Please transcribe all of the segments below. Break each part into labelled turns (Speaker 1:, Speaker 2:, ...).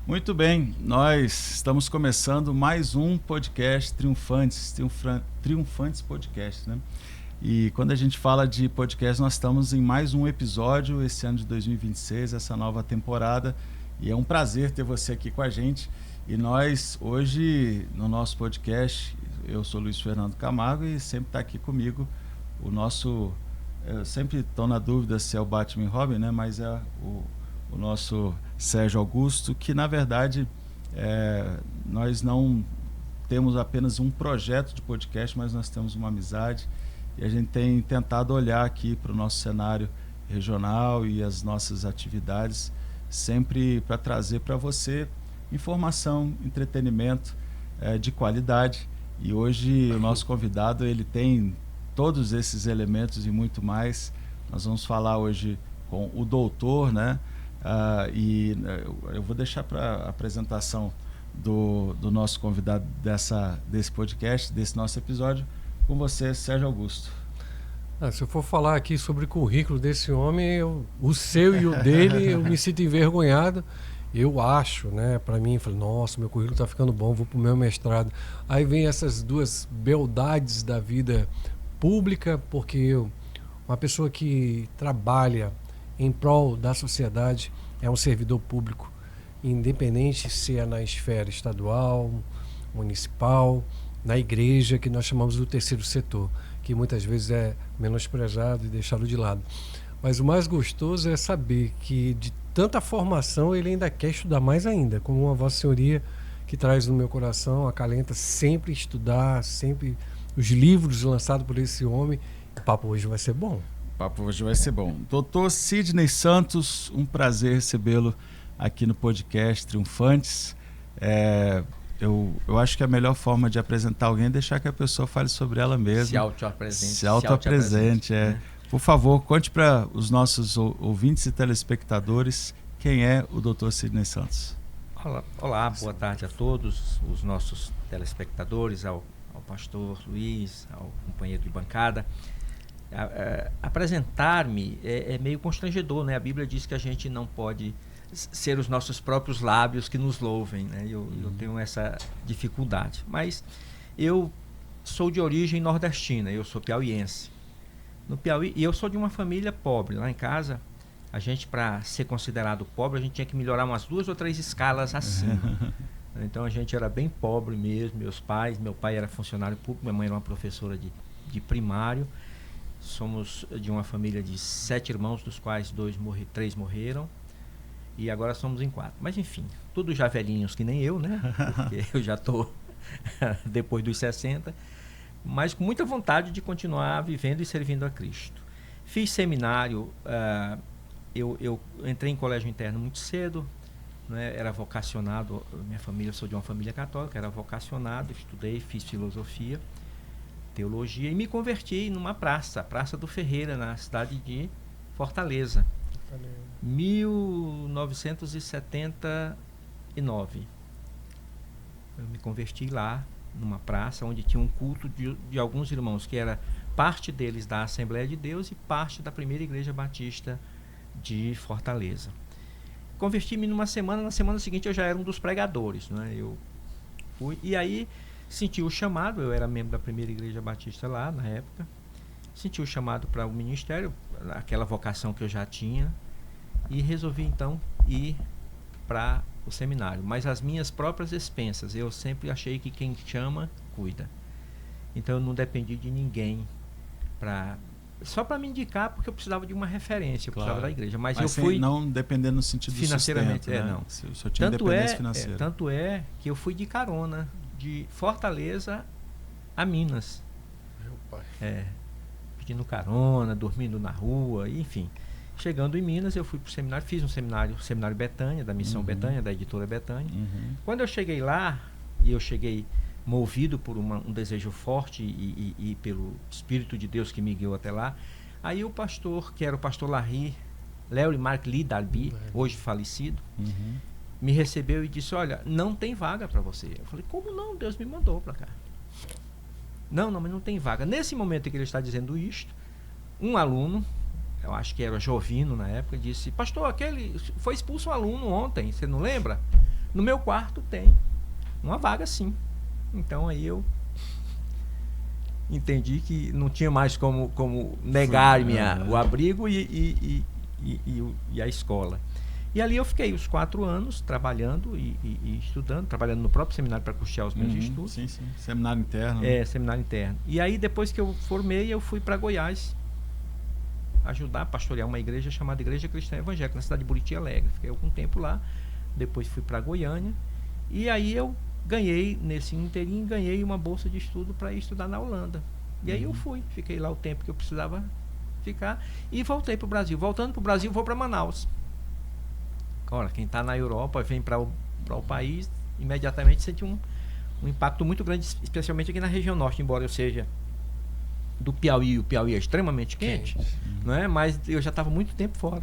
Speaker 1: Muito bem, nós estamos começando mais um podcast Triunfantes Podcast, né? E quando a gente fala de podcast, nós estamos em mais um episódio esse ano de 2026, essa nova temporada, e é um prazer ter você aqui com a gente. E nós, hoje, no nosso podcast, eu sou Luiz Fernando Camargo e sempre está aqui comigo o nosso... Eu sempre estou na dúvida se é o Batman e Robin, né? Mas é o nosso Sérgio Augusto, que na verdade nós não temos apenas um projeto de podcast, mas nós temos uma amizade e a gente tem tentado olhar aqui para o nosso cenário regional e as nossas atividades sempre para trazer para você informação, entretenimento de qualidade. E hoje o nosso convidado ele tem todos esses elementos e muito mais. Nós vamos falar hoje com o doutor, né? Eu vou deixar para a apresentação do nosso convidado desse podcast, desse nosso episódio, com você, Sérgio Augusto.
Speaker 2: Se eu for falar aqui sobre o currículo desse homem, o seu e o dele, eu me sinto envergonhado. Eu acho, né? Para mim, falei, nossa, meu currículo está ficando bom, vou para o meu mestrado. Aí vem essas duas beldades da vida pública, porque uma pessoa que trabalha em prol da sociedade é um servidor público, independente se é na esfera estadual, municipal, na igreja, que nós chamamos do terceiro setor, que muitas vezes é menosprezado e deixado de lado. Mas o mais gostoso é saber que de tanta formação ele ainda quer estudar mais ainda, como uma Vossa Senhoria que traz no meu coração, acalenta sempre estudar, sempre os livros lançados por esse homem. O papo hoje vai ser bom.
Speaker 1: O papo hoje vai ser bom. Doutor Sidney Santos, um prazer recebê-lo aqui no podcast Triunfantes. Eu acho que a melhor forma de apresentar alguém é deixar que a pessoa fale sobre ela mesma. Se auto-apresente. Por favor, conte para os nossos ouvintes e telespectadores quem é o doutor Sidney Santos.
Speaker 3: Olá, boa tarde a todos os nossos telespectadores, ao pastor Luiz, ao companheiro de bancada. Apresentar-me é meio constrangedor, né? A Bíblia diz que a gente não pode ser os nossos próprios lábios que nos louvem, né? Eu tenho essa dificuldade, mas eu sou de origem nordestina, eu sou piauiense. No Piauí, e eu sou de uma família pobre. Lá em casa, a gente, para ser considerado pobre, a gente tinha que melhorar umas 2 ou 3 escalas acima. Então a gente era bem pobre mesmo. Meu pai era funcionário público, minha mãe era uma professora de primário. Somos de uma família de 7 irmãos, dos quais 3 morreram. E agora somos em 4. Mas enfim, todos já velhinhos que nem eu, né? Porque eu já estou depois dos 60. Mas com muita vontade de continuar vivendo e servindo a Cristo. Fiz seminário, eu entrei em colégio interno muito cedo, né? Era vocacionado, minha família, eu sou de uma família católica, era vocacionado, estudei, fiz filosofia, teologia e me converti numa praça, a Praça do Ferreira, na cidade de Fortaleza. 1979. Eu me converti lá, numa praça onde tinha um culto de alguns irmãos, que era parte deles da Assembleia de Deus e parte da Primeira Igreja Batista de Fortaleza. Converti-me numa semana, na semana seguinte eu já era um dos pregadores, né? Eu fui, e aí senti o chamado, eu era membro da Primeira Igreja Batista lá na época, senti o chamado para o ministério, aquela vocação que eu já tinha, e resolvi então ir para o seminário, mas as minhas próprias expensas. Eu sempre achei que quem chama, cuida. Então eu não dependi de ninguém só para me indicar, porque eu precisava de uma referência, eu precisava da igreja. Mas eu fui...
Speaker 1: Não dependendo no sentido
Speaker 3: financeiramente,
Speaker 1: do sustento, né?
Speaker 3: não.
Speaker 1: Só tinha independência financeira.
Speaker 3: Tanto é que eu fui de carona, de Fortaleza a Minas.
Speaker 2: Meu pai.
Speaker 3: Pedindo carona, dormindo na rua, enfim. Chegando em Minas, eu fui para o seminário, fiz um seminário Betânia, da Missão Betânia, da editora Betânia. Quando eu cheguei lá, e eu cheguei movido por um desejo forte e pelo Espírito de Deus que me guiou até lá, aí o pastor, que era o pastor Léo Marc Lee Darby, hoje falecido, me recebeu e disse, olha, não tem vaga para você. Eu falei, como não? Deus me mandou para cá. Não, mas não tem vaga. Nesse momento em que ele está dizendo isto, um aluno, eu acho que era Jovino na época, disse, pastor, foi expulso um aluno ontem, você não lembra? no meu quarto tem uma vaga sim. Então aí eu entendi que não tinha mais como negar-me o abrigo e a escola. E ali eu fiquei os 4 anos trabalhando e estudando, trabalhando no próprio seminário para custear os meus estudos.
Speaker 1: Sim. Seminário interno.
Speaker 3: Seminário interno. E aí depois que eu formei, eu fui para Goiás ajudar a pastorear uma igreja chamada Igreja Cristã Evangélica, na cidade de Buriti Alegre. Fiquei algum tempo lá, depois fui para Goiânia, e aí eu ganhei, nesse inteirinho, ganhei uma bolsa de estudo para ir estudar na Holanda. E aí eu fiquei lá o tempo que eu precisava ficar, e voltei para o Brasil. Voltando para o Brasil, vou para Manaus. Ora, quem está na Europa, vem para o país, imediatamente sente um impacto muito grande, especialmente aqui na região norte, embora eu seja do Piauí, o Piauí é extremamente quente, não é? Mas eu já estava muito tempo fora.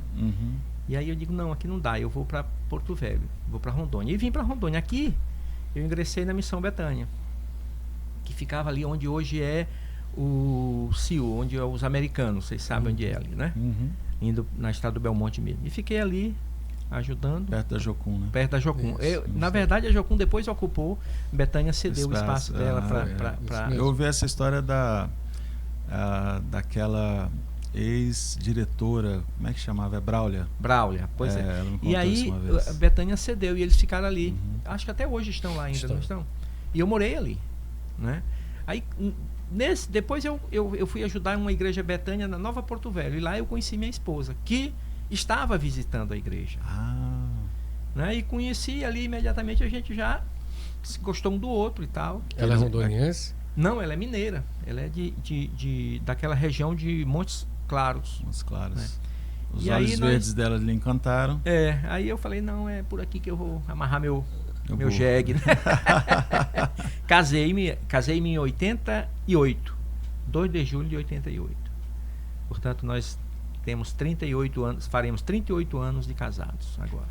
Speaker 3: E aí eu digo, não, aqui não dá, eu vou para Porto Velho, vou para Rondônia. E vim para Rondônia. Aqui eu ingressei na Missão Betânia, que ficava ali onde hoje é o CIU, onde é os americanos, vocês sabem onde é ali, né? Indo na estrada do Belmonte mesmo. E fiquei ali ajudando.
Speaker 1: Perto da Jocum, né?
Speaker 3: Perto da Jocum. Na verdade, a Jocum depois ocupou, Betânia cedeu o espaço dela para...
Speaker 1: Eu ouvi essa história daquela ex-diretora, como é que chamava? É Braulia?
Speaker 3: Braulia, pois é.
Speaker 1: Ela me contou
Speaker 3: E aí,
Speaker 1: isso uma vez.
Speaker 3: a Betânia cedeu e eles ficaram ali. Acho que até hoje estão lá ainda, não estão? E eu morei ali, né? Aí, depois eu fui ajudar uma igreja Betânia na Nova Porto Velho. E lá eu conheci minha esposa, que estava visitando a igreja. Né? E conheci ali imediatamente, a gente já se gostou um do outro e tal.
Speaker 2: Ela é rondoniense?
Speaker 3: Não, ela é mineira. Ela é daquela região de Montes Claros.
Speaker 1: Montes Claros.
Speaker 3: Né?
Speaker 1: Os olhos verdes dela lhe encantaram.
Speaker 3: Aí eu falei, não, é por aqui que eu vou amarrar meu jegue. Né? Casei-me em 88. 2 de julho de 88. Portanto, nós temos 38 anos, faremos 38 anos de casados agora.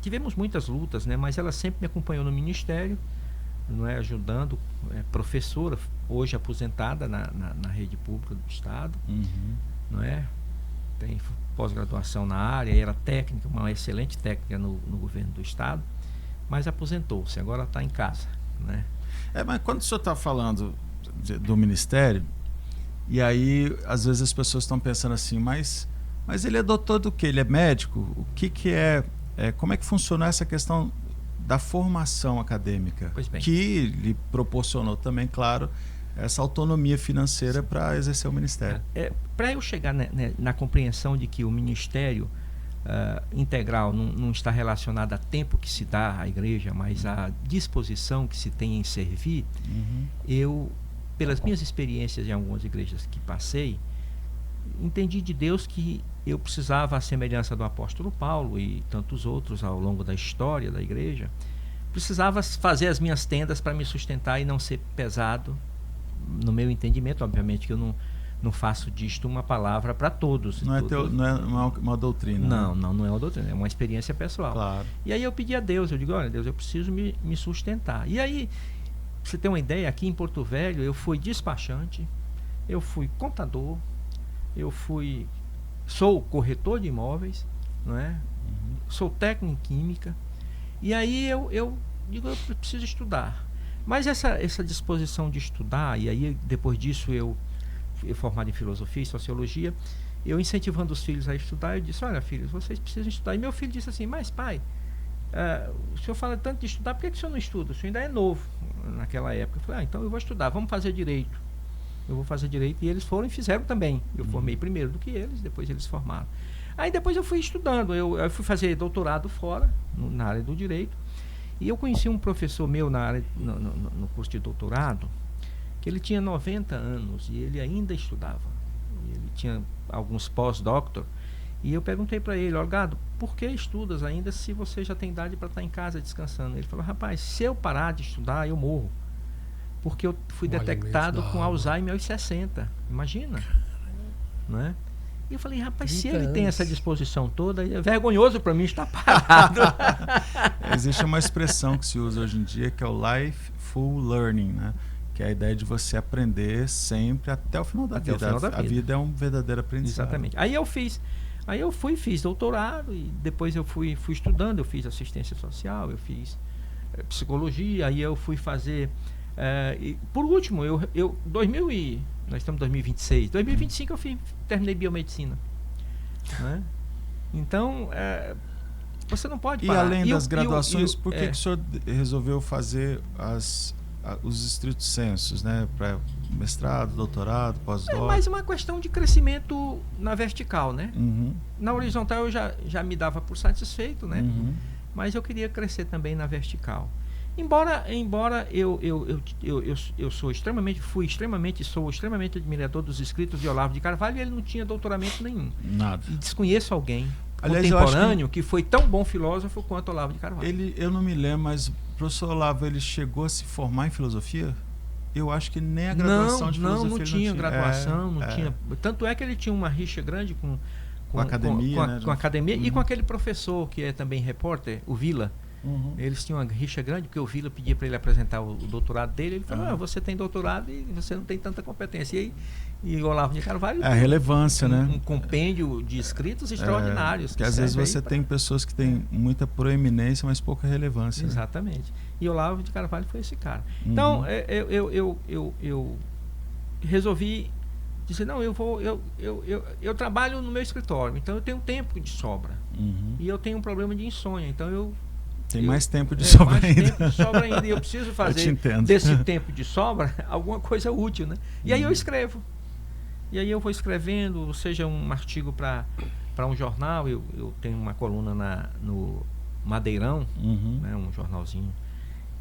Speaker 3: Tivemos muitas lutas, né? Mas ela sempre me acompanhou no ministério, não é, ajudando, professora, hoje aposentada na rede pública do Estado, não é? Tem pós-graduação na área, era técnica, uma excelente técnica no governo do Estado, mas aposentou-se, agora está em casa, né?
Speaker 1: Mas quando o senhor está falando do ministério, e aí às vezes as pessoas estão pensando assim, mas ele é doutor do quê? Ele é médico? O que é, como é que funciona essa questão da formação acadêmica, que lhe proporcionou também, claro, essa autonomia financeira para exercer o ministério?
Speaker 3: Para eu chegar na compreensão de que o ministério integral não está relacionado a tempo que se dá à igreja, mas à disposição que se tem em servir, eu, pelas minhas experiências em algumas igrejas que passei, entendi de Deus que eu precisava, à semelhança do apóstolo Paulo e tantos outros ao longo da história da igreja, precisava fazer as minhas tendas para me sustentar e não ser pesado, no meu entendimento. Obviamente que eu não faço disto uma palavra para todos.
Speaker 1: Não é uma doutrina.
Speaker 3: Não é uma doutrina, é uma experiência pessoal.
Speaker 1: Claro.
Speaker 3: E aí eu pedi a Deus, eu digo, olha Deus, eu preciso me sustentar. E aí, pra você ter uma ideia, aqui em Porto Velho eu fui despachante, eu fui contador, sou corretor de imóveis, não é? Sou técnico em química. E aí eu digo, eu preciso estudar. Mas essa disposição de estudar, e aí depois disso eu formado em filosofia e sociologia, eu incentivando os filhos a estudar, eu disse, olha filhos, vocês precisam estudar. E meu filho disse assim, mas pai, o senhor fala tanto de estudar, por que o senhor não estuda? O senhor ainda é novo naquela época. Eu falei, então eu vou estudar, vamos fazer direito. Eu vou fazer direito. E eles foram e fizeram também. Eu formei primeiro do que eles, depois eles formaram. Aí depois eu fui estudando, eu fui fazer doutorado fora, na área do direito. E eu conheci um professor meu na área, no curso de doutorado, que ele tinha 90 anos e ele ainda estudava. Ele tinha alguns pós-doctor. E eu perguntei para ele, olha, Gado, por que estudas ainda se você já tem idade para estar em casa descansando? Ele falou, rapaz, se eu parar de estudar, eu morro. Porque eu fui detectado com Alzheimer aos 60. Imagina. Não é? E eu falei, rapaz, se ele tem essa disposição toda, é vergonhoso para mim estar parado.
Speaker 1: Existe uma expressão que se usa hoje em dia, que é o lifelong learning, né? Que é a ideia de você aprender sempre até o final da vida. A vida é um verdadeiro aprendizado.
Speaker 3: Exatamente. Aí eu fiz Aí eu fiz doutorado e depois eu fui estudando, eu fiz assistência social, eu fiz psicologia, aí eu fui fazer... e por último, nós estamos em 2026, 2025 eu terminei biomedicina. Né? Então, você não pode parar.
Speaker 1: E além das graduações, por que o senhor resolveu fazer os estritos sensos, né? Para mestrado, doutorado, pós-doc?
Speaker 3: É mais uma questão de crescimento na vertical, né?
Speaker 1: Uhum.
Speaker 3: Na horizontal eu já me dava por satisfeito, né?
Speaker 1: Uhum.
Speaker 3: Mas eu queria crescer também na vertical. Embora eu sou sou extremamente admirador dos escritos de Olavo de Carvalho, e ele não tinha doutoramento nenhum.
Speaker 1: Nada.
Speaker 3: E desconheço alguém
Speaker 1: contemporâneo
Speaker 3: que foi tão bom filósofo quanto Olavo de Carvalho.
Speaker 1: Eu não me lembro, mas o professor Olavo, ele chegou a se formar em filosofia? Eu acho que nem a graduação de filosofia
Speaker 3: não tinha graduação, não tinha. Tanto é que ele tinha uma rixa grande com
Speaker 1: a academia,
Speaker 3: com a academia e com aquele professor que é também repórter, o Vila.
Speaker 1: Uhum.
Speaker 3: Eles tinham uma rixa grande, porque o Vila pedia para ele apresentar o doutorado dele. Ele falou, você tem doutorado e você não tem tanta competência. E o Olavo de Carvalho...
Speaker 1: a relevância, né?
Speaker 3: Um compêndio de escritos extraordinários.
Speaker 1: Que às vezes você tem pessoas que têm muita proeminência, mas pouca relevância.
Speaker 3: Exatamente. Né? E o Olavo de Carvalho foi esse cara.
Speaker 1: Uhum.
Speaker 3: Então, eu resolvi dizer, não, eu trabalho no meu escritório, então eu tenho tempo de sobra.
Speaker 1: Uhum.
Speaker 3: E eu tenho um problema de insônia, então
Speaker 1: tem mais tempo de sobra ainda.
Speaker 3: Tempo de sobra ainda. E eu preciso fazer desse tempo de sobra alguma coisa útil, né? E aí eu escrevo. E aí eu vou escrevendo, seja um artigo para um jornal, eu tenho uma coluna no Madeirão, né, um jornalzinho.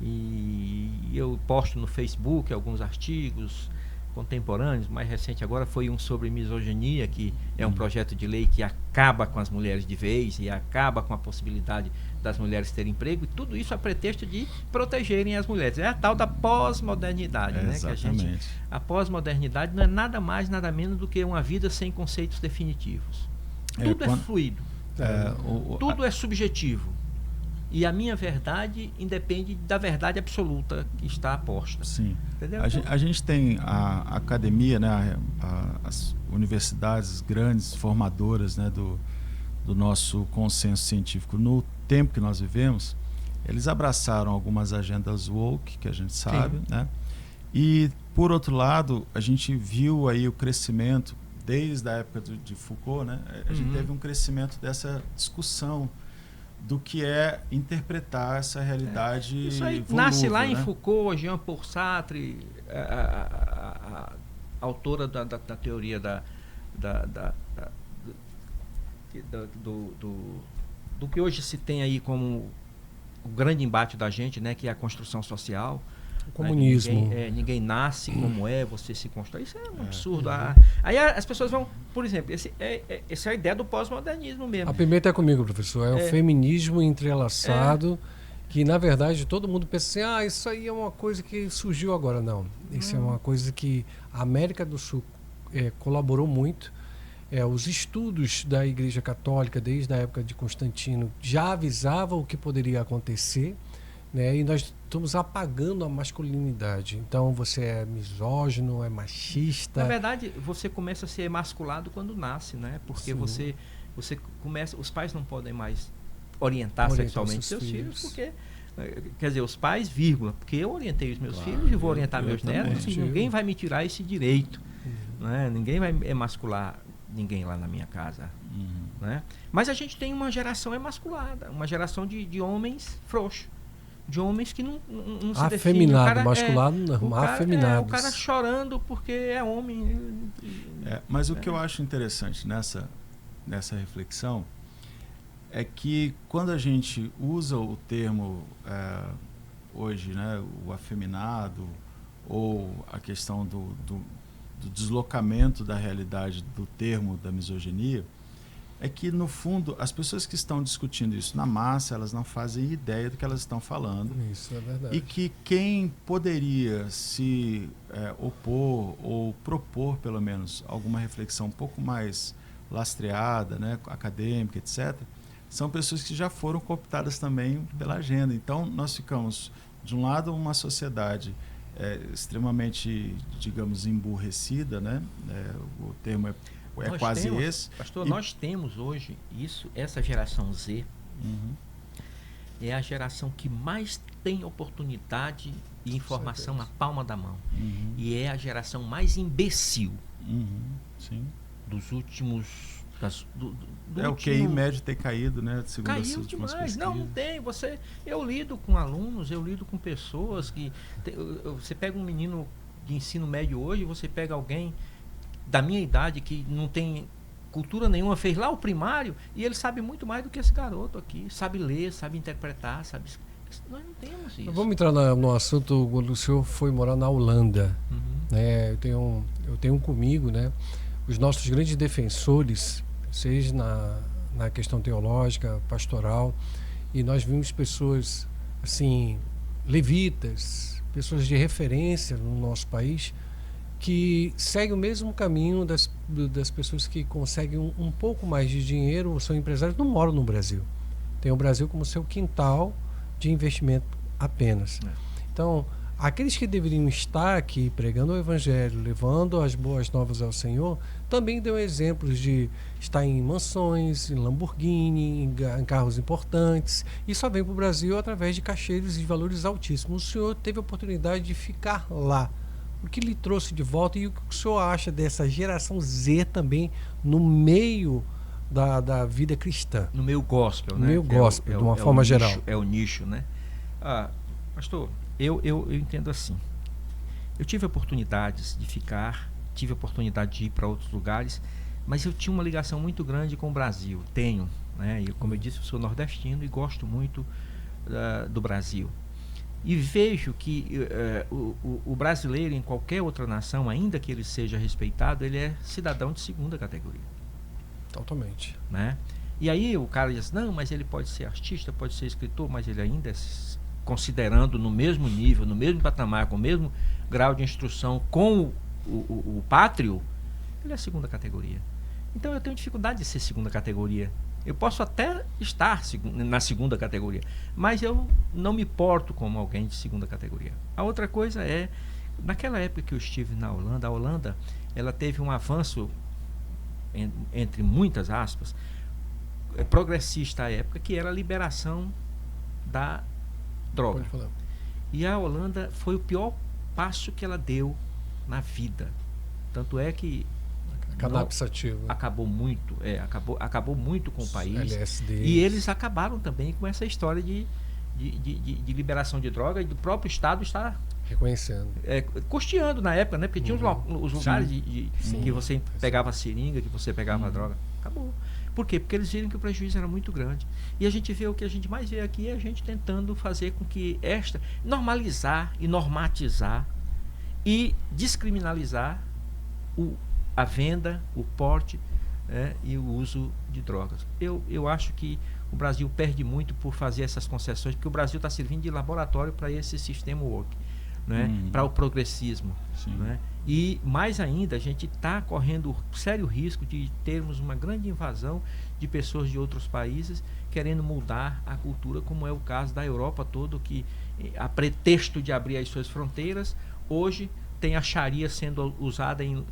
Speaker 3: E eu posto no Facebook alguns artigos contemporâneos. Mais recente agora foi um sobre misoginia, que é um projeto de lei que acaba com as mulheres de vez e acaba com a possibilidade das mulheres terem emprego, e tudo isso a pretexto de protegerem as mulheres. É a tal da pós-modernidade, né?
Speaker 1: Exatamente.
Speaker 3: A pós-modernidade não é nada mais, nada menos do que uma vida sem conceitos definitivos. Tudo é fluido. Tudo é subjetivo. E a minha verdade independe da verdade absoluta que está aposta.
Speaker 1: Sim.
Speaker 3: Entendeu?
Speaker 1: A gente tem a academia, né, as universidades grandes, formadoras, né, do nosso consenso científico no tempo que nós vivemos. Eles abraçaram algumas agendas woke, que a gente sabe, né? E, por outro lado, a gente viu aí o crescimento, desde a época de Foucault, né? A gente teve um crescimento dessa discussão do que é interpretar essa realidade.
Speaker 3: Isso aí
Speaker 1: volúvel,
Speaker 3: nasce lá em
Speaker 1: né?
Speaker 3: Foucault, Jean-Paul Sartre, a autora da teoria do que hoje se tem aí como o grande embate da gente, né, que é a construção social.
Speaker 2: O comunismo.
Speaker 3: Né? Ninguém nasce como você se constrói. Isso é um absurdo. Aí as pessoas vão, por exemplo, essa é a ideia do pós-modernismo mesmo.
Speaker 2: A pimenta é comigo, professor. É o feminismo entrelaçado, que na verdade todo mundo pensa assim, isso aí é uma coisa que surgiu agora. Não, isso é uma coisa que a América do Sul colaborou muito. Os estudos da Igreja Católica, desde a época de Constantino, já avisavam o que poderia acontecer, né? E nós estamos apagando a masculinidade. Então você é misógino, é machista.
Speaker 3: Na verdade, você começa a ser emasculado quando nasce, né? Porque você começa, os pais não podem mais orientar sexualmente seus filhos, porque quer dizer, os pais, porque eu orientei os meus filhos e vou orientar meus netos, e ninguém vai me tirar esse direito, né? Ninguém vai emascular ninguém lá na minha casa, né? Mas a gente tem uma geração emasculada, uma geração de homens frouxos, de homens que não se definem.
Speaker 2: Afeminado, masculado não, afeminados.
Speaker 3: O cara chorando porque é homem.
Speaker 1: Mas o que eu acho interessante nessa reflexão é que quando a gente usa o termo hoje, né, o afeminado, ou a questão do deslocamento da realidade do termo da misoginia, é que, no fundo, as pessoas que estão discutindo isso na massa, elas não fazem ideia do que elas estão falando.
Speaker 2: Isso é verdade.
Speaker 1: E que quem poderia se opor ou propor, pelo menos, alguma reflexão um pouco mais lastreada, né, acadêmica, etc., são pessoas que já foram cooptadas também pela agenda. Então, nós ficamos, de um lado, uma sociedade extremamente, digamos, emburrecida, né? O termo é é quase esse.
Speaker 3: Pastor, nós temos hoje essa geração Z, é a geração que mais tem oportunidade e informação na palma da mão. E é a geração mais imbecil
Speaker 1: Sim.
Speaker 3: dos últimos...
Speaker 1: o QI médio ter caído, né? Segundo as últimas
Speaker 3: demais.
Speaker 1: pesquisas.
Speaker 3: Não tem. Eu lido com alunos, eu lido com pessoas que... Você pega um menino de ensino médio hoje, você pega alguém da minha idade que não tem cultura nenhuma, fez lá o primário e ele sabe muito mais do que esse garoto aqui. Sabe ler, sabe interpretar, sabe... Nós não temos isso.
Speaker 2: Vamos entrar no assunto quando o senhor foi morar na Holanda. Né? Eu tenho comigo, né, os nossos grandes defensores, seja na questão teológica, pastoral, e nós vimos pessoas assim, levitas, pessoas de referência no nosso país, que seguem o mesmo caminho das pessoas que conseguem um pouco mais de dinheiro, ou são empresários, não moram no Brasil. Tem o Brasil como seu quintal de investimento apenas. Então, aqueles que deveriam estar aqui pregando o Evangelho, levando as boas novas ao Senhor, também deu exemplos de estar em mansões, em Lamborghini, em carros importantes, e só vem para o Brasil através de cachês de valores altíssimos. O senhor teve a oportunidade de ficar lá. O que lhe trouxe de volta e o que o senhor acha dessa geração Z também no meio da vida cristã?
Speaker 3: No meio gospel, né?
Speaker 2: No meio gospel, de uma forma geral.
Speaker 3: É o nicho, né? Pastor, eu entendo assim. Eu tive oportunidades de ficar, tive oportunidade de ir para outros lugares, mas eu tinha uma ligação muito grande com o Brasil. Tenho, né? E como eu disse, eu sou nordestino e gosto muito do Brasil. E vejo que o brasileiro em qualquer outra nação, ainda que ele seja respeitado, ele é cidadão de segunda categoria.
Speaker 2: Totalmente.
Speaker 3: Né? E aí o cara diz, não, mas ele pode ser artista, pode ser escritor, mas ele ainda é, considerando no mesmo nível, no mesmo patamar, com o mesmo grau de instrução com o pátrio, ele é segunda categoria. Então eu tenho dificuldade de ser segunda categoria. Eu posso até estar na segunda categoria, mas eu não me porto como alguém de segunda categoria. A outra coisa é, naquela época que eu estive na Holanda, a Holanda ela teve um avanço, entre muitas aspas, progressista à época, que era a liberação da droga.
Speaker 2: Pode falar.
Speaker 3: E a Holanda foi o pior passo que ela deu na vida. Tanto é que
Speaker 2: cannabis ativo.
Speaker 3: Acabou muito com o país.
Speaker 2: LSD.
Speaker 3: E eles acabaram também com essa história de liberação de droga, e do próprio Estado está
Speaker 2: reconhecendo.
Speaker 3: Custeando na época, né? Porque tinha os lugares que você pegava a seringa, que você pegava a droga. Acabou. Por quê? Porque eles viram que o prejuízo era muito grande. E a gente vê, o que a gente mais vê aqui é a gente tentando fazer com que normalizar e normatizar e descriminalizar a venda, o porte, e o uso de drogas. Eu acho que o Brasil perde muito por fazer essas concessões, porque o Brasil está servindo de laboratório para esse sistema woke, né? Para o progressismo. Né? E, mais ainda, a gente está correndo sério risco de termos uma grande invasão de pessoas de outros países querendo mudar a cultura, como é o caso da Europa toda, que, a pretexto de abrir as suas fronteiras, hoje tem a Sharia sendo usada em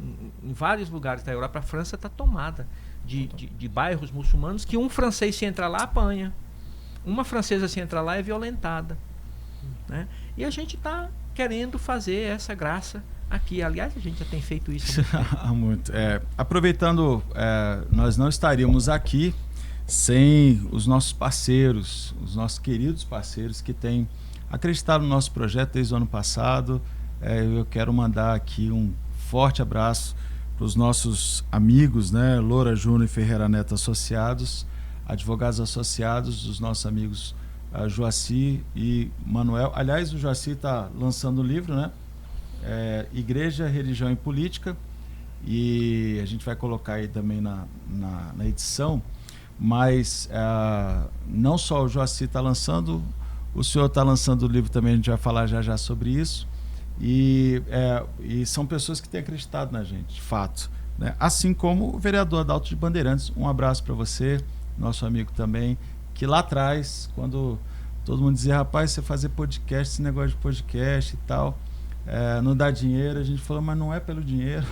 Speaker 3: vários lugares da Europa. A França está tomada de bairros muçulmanos que um francês, se entrar lá, apanha. Uma francesa, se entrar lá, é violentada. Né? E a gente está querendo fazer essa graça aqui. Aliás, a gente já tem feito isso há muito tempo.
Speaker 1: Aproveitando, nós não estaríamos aqui sem os nossos parceiros, os nossos queridos parceiros que têm acreditado no nosso projeto desde o ano passado. Eu quero mandar aqui um forte abraço para os nossos amigos, né? Loura Júnior e Ferreira Neto Associados, advogados associados, os nossos amigos Joaci e Manuel. Aliás, o Joaci está lançando um livro, né? Igreja, Religião e Política, e a gente vai colocar aí também na edição, mas não só o Joaci está lançando, o senhor está lançando o livro também, a gente vai falar já sobre isso. E são pessoas que têm acreditado na gente, de fato, né? Assim como o vereador Adalto de Bandeirantes. Um abraço para você, nosso amigo também, que lá atrás, quando todo mundo dizia, rapaz, você fazer podcast, esse negócio de podcast e tal, não dá dinheiro. A gente falou, mas não é pelo dinheiro.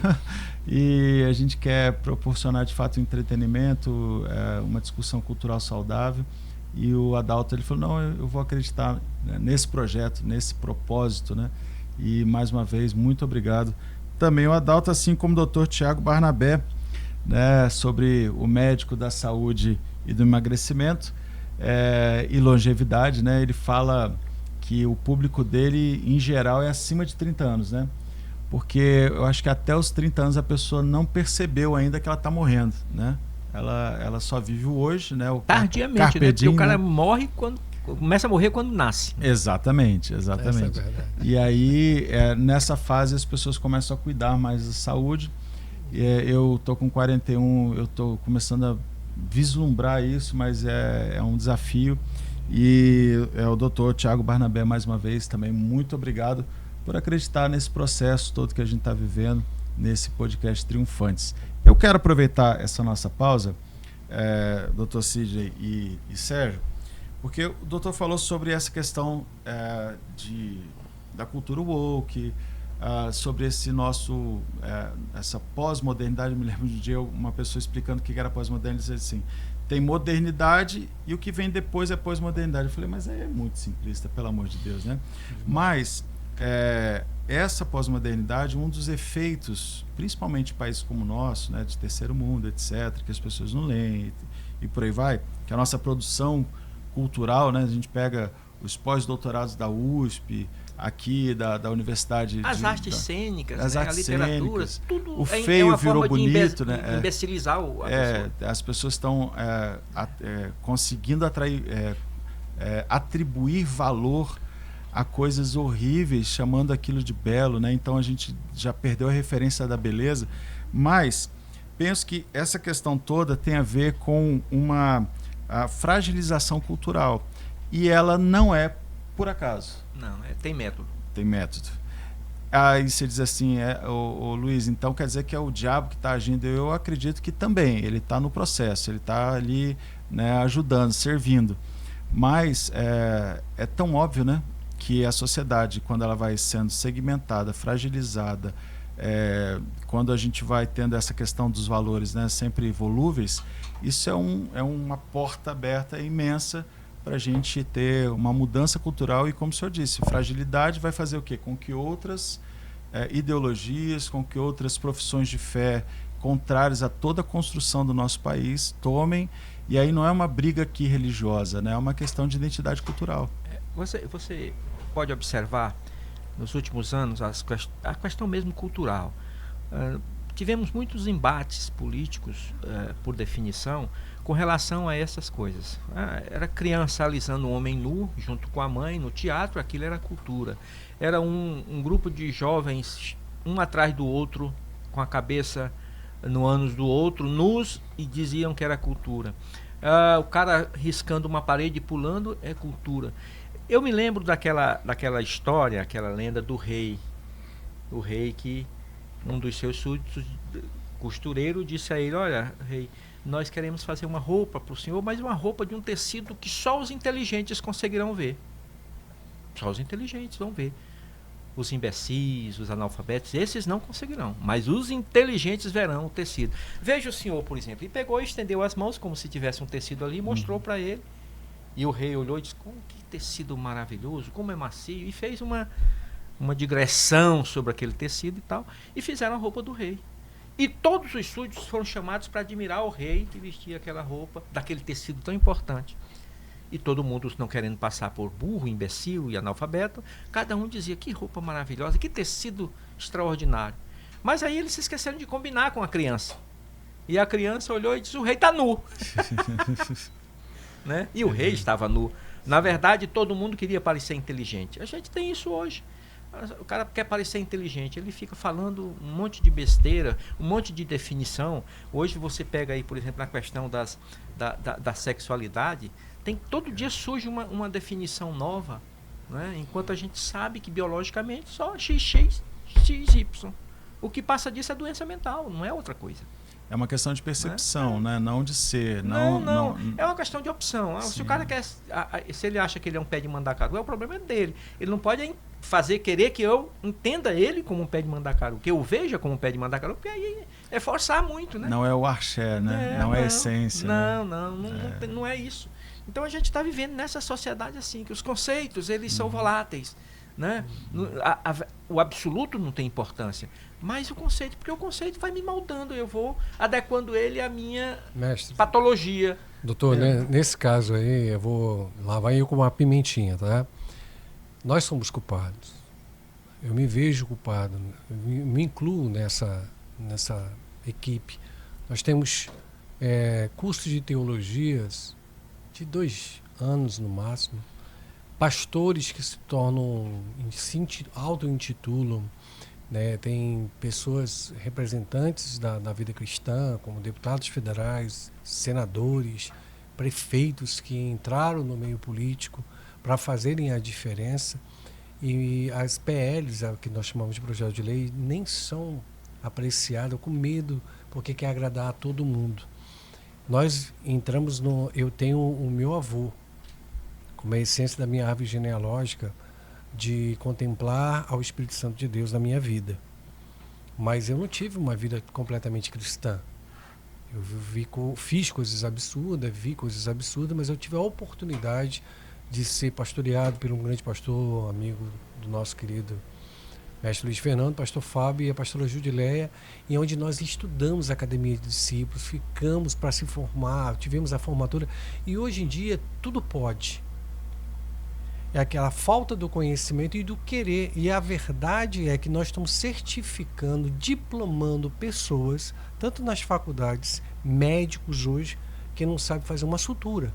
Speaker 1: E a gente quer proporcionar de fato entretenimento, uma discussão cultural saudável. E o Adalto, ele falou, não, eu vou acreditar, né, nesse projeto, nesse propósito, né? E mais uma vez, muito obrigado. Também o Adalto, assim como o Dr. Tiago Barnabé, né, sobre o médico da saúde e do emagrecimento e longevidade, né? Ele fala que o público dele, em geral, é acima de 30 anos, né? Porque eu acho que até os 30 anos a pessoa não percebeu ainda que ela está morrendo, né? Ela só vive o hoje, né?
Speaker 3: Tardiamente, né? Porque o cara morre começa a morrer quando nasce.
Speaker 1: Exatamente.
Speaker 2: Essa é verdade.
Speaker 1: E aí, nessa fase, as pessoas começam a cuidar mais da saúde. Eu tô com 41, eu tô começando a vislumbrar isso, mas é um desafio. E o doutor Tiago Barnabé, mais uma vez, também muito obrigado por acreditar nesse processo todo que a gente está vivendo, nesse podcast Triunfantes. Eu quero aproveitar essa nossa pausa, doutor Sidney e Sérgio, porque o doutor falou sobre essa questão da cultura woke, sobre esse nosso, essa pós-modernidade. Eu me lembro de um dia uma pessoa explicando o que era pós-modernidade, dizia assim, tem modernidade e o que vem depois é pós-modernidade. Eu falei, mas aí é muito simplista, pelo amor de Deus, né? Mas essa pós-modernidade, um dos efeitos, principalmente em países como o nosso, né, de terceiro mundo, etc., que as pessoas não leem e por aí vai, que a nossa produção cultural, né, a gente pega os pós-doutorados da USP, aqui da Universidade...
Speaker 3: As artes cênicas,
Speaker 1: as artes
Speaker 3: a literatura,
Speaker 1: cênicas,
Speaker 3: tudo
Speaker 1: o feio virou bonito, né?
Speaker 3: Imbecilizar a pessoa.
Speaker 1: As pessoas estão conseguindo atribuir valor a coisas horríveis, chamando aquilo de belo, né? Então a gente já perdeu a referência da beleza, mas penso que essa questão toda tem a ver com a fragilização cultural, e ela não é por acaso.
Speaker 3: Não, tem método.
Speaker 1: Tem método. Aí você diz assim, Luiz, então quer dizer que é o diabo que está agindo? Eu acredito que também, ele está no processo, ele está ali, né, ajudando, servindo. Mas é tão óbvio, né, que a sociedade, quando ela vai sendo segmentada, fragilizada, quando a gente vai tendo essa questão dos valores, né, sempre volúveis, isso é uma porta aberta imensa para a gente ter uma mudança cultural. E, como o senhor disse, fragilidade vai fazer o quê? Com que outras ideologias, com que outras profissões de fé contrárias a toda a construção do nosso país tomem. E aí não é uma briga aqui religiosa, né? É uma questão de identidade cultural.
Speaker 3: Você pode observar, nos últimos anos, a questão mesmo cultural. Tivemos muitos embates políticos, por definição, com relação a essas coisas. Era criança alisando um homem nu, junto com a mãe, no teatro, aquilo era cultura. Era um grupo de jovens, um atrás do outro, com a cabeça no ânus do outro, nus, e diziam que era cultura. O cara riscando uma parede e pulando é cultura. Eu me lembro daquela história, aquela lenda do rei. O rei que um dos seus súditos, costureiro, disse a ele, olha, rei, nós queremos fazer uma roupa para o senhor, mas uma roupa de um tecido que só os inteligentes conseguirão ver. Só os inteligentes vão ver. Os imbecis, os analfabetos, esses não conseguirão, mas os inteligentes verão o tecido. Veja o senhor, por exemplo, e pegou e estendeu as mãos como se tivesse um tecido ali e mostrou para ele. E o rei olhou e disse, que tecido maravilhoso, como é macio, e fez uma digressão sobre aquele tecido e tal, e fizeram a roupa do rei. E todos os súditos foram chamados para admirar o rei que vestia aquela roupa, daquele tecido tão importante. E todo mundo, não querendo passar por burro, imbecil e analfabeto, cada um dizia, que roupa maravilhosa, que tecido extraordinário. Mas aí eles se esqueceram de combinar com a criança. E a criança olhou e disse, o rei está nu. Né? E o rei estava nu. Na verdade, todo mundo queria parecer inteligente. A gente tem isso hoje. O cara quer parecer inteligente, ele fica falando um monte de besteira, um monte de definição. Hoje você pega aí, por exemplo, na questão da sexualidade, todo dia surge uma definição nova, né? Enquanto a gente sabe que biologicamente só XX, XY. O que passa disso é doença mental, não é outra coisa.
Speaker 1: É uma questão de percepção, né? Não de ser.
Speaker 3: Não. É uma questão de opção. Sim. Se o cara quer. Se ele acha que ele é um pé de mandacaru, o problema é dele. Ele não pode querer que eu entenda ele como um pé de mandacaru, que eu veja como um pé de mandacaru, porque aí é forçar muito, né?
Speaker 1: Não é o axé, né? Não é a essência.
Speaker 3: Não é isso. Então a gente está vivendo nessa sociedade assim, que os conceitos, eles são voláteis, né? O absoluto não tem importância, mas o conceito, porque o conceito vai me moldando, eu vou adequando ele à minha patologia.
Speaker 2: Doutor, né, nesse caso aí, eu vou lavar eu com uma pimentinha, tá? Nós somos culpados. Eu me vejo culpado, me incluo nessa equipe. Nós temos cursos de teologias de 2 anos no máximo, pastores que se tornam, se auto-intitulam, né? Tem pessoas representantes da vida cristã, como deputados federais, senadores, prefeitos que entraram no meio político para fazerem a diferença, e as PLs, que nós chamamos de projeto de lei, nem são apreciadas, com medo, porque quer agradar a todo mundo. Nós entramos eu tenho o meu avô, como a essência da minha árvore genealógica, de contemplar ao Espírito Santo de Deus na minha vida. Mas eu não tive uma vida completamente cristã. Eu fiz coisas absurdas, mas eu tive a oportunidade de ser pastoreado por um grande pastor, amigo do nosso querido mestre Luiz Fernando, pastor Fábio e a pastora Judileia, e onde nós estudamos a Academia de Discípulos, ficamos para se formar, tivemos a formatura, e hoje em dia tudo pode. É aquela falta do conhecimento e do querer, e a verdade é que nós estamos certificando, diplomando pessoas, tanto nas faculdades, médicos hoje, que não sabem fazer uma sutura.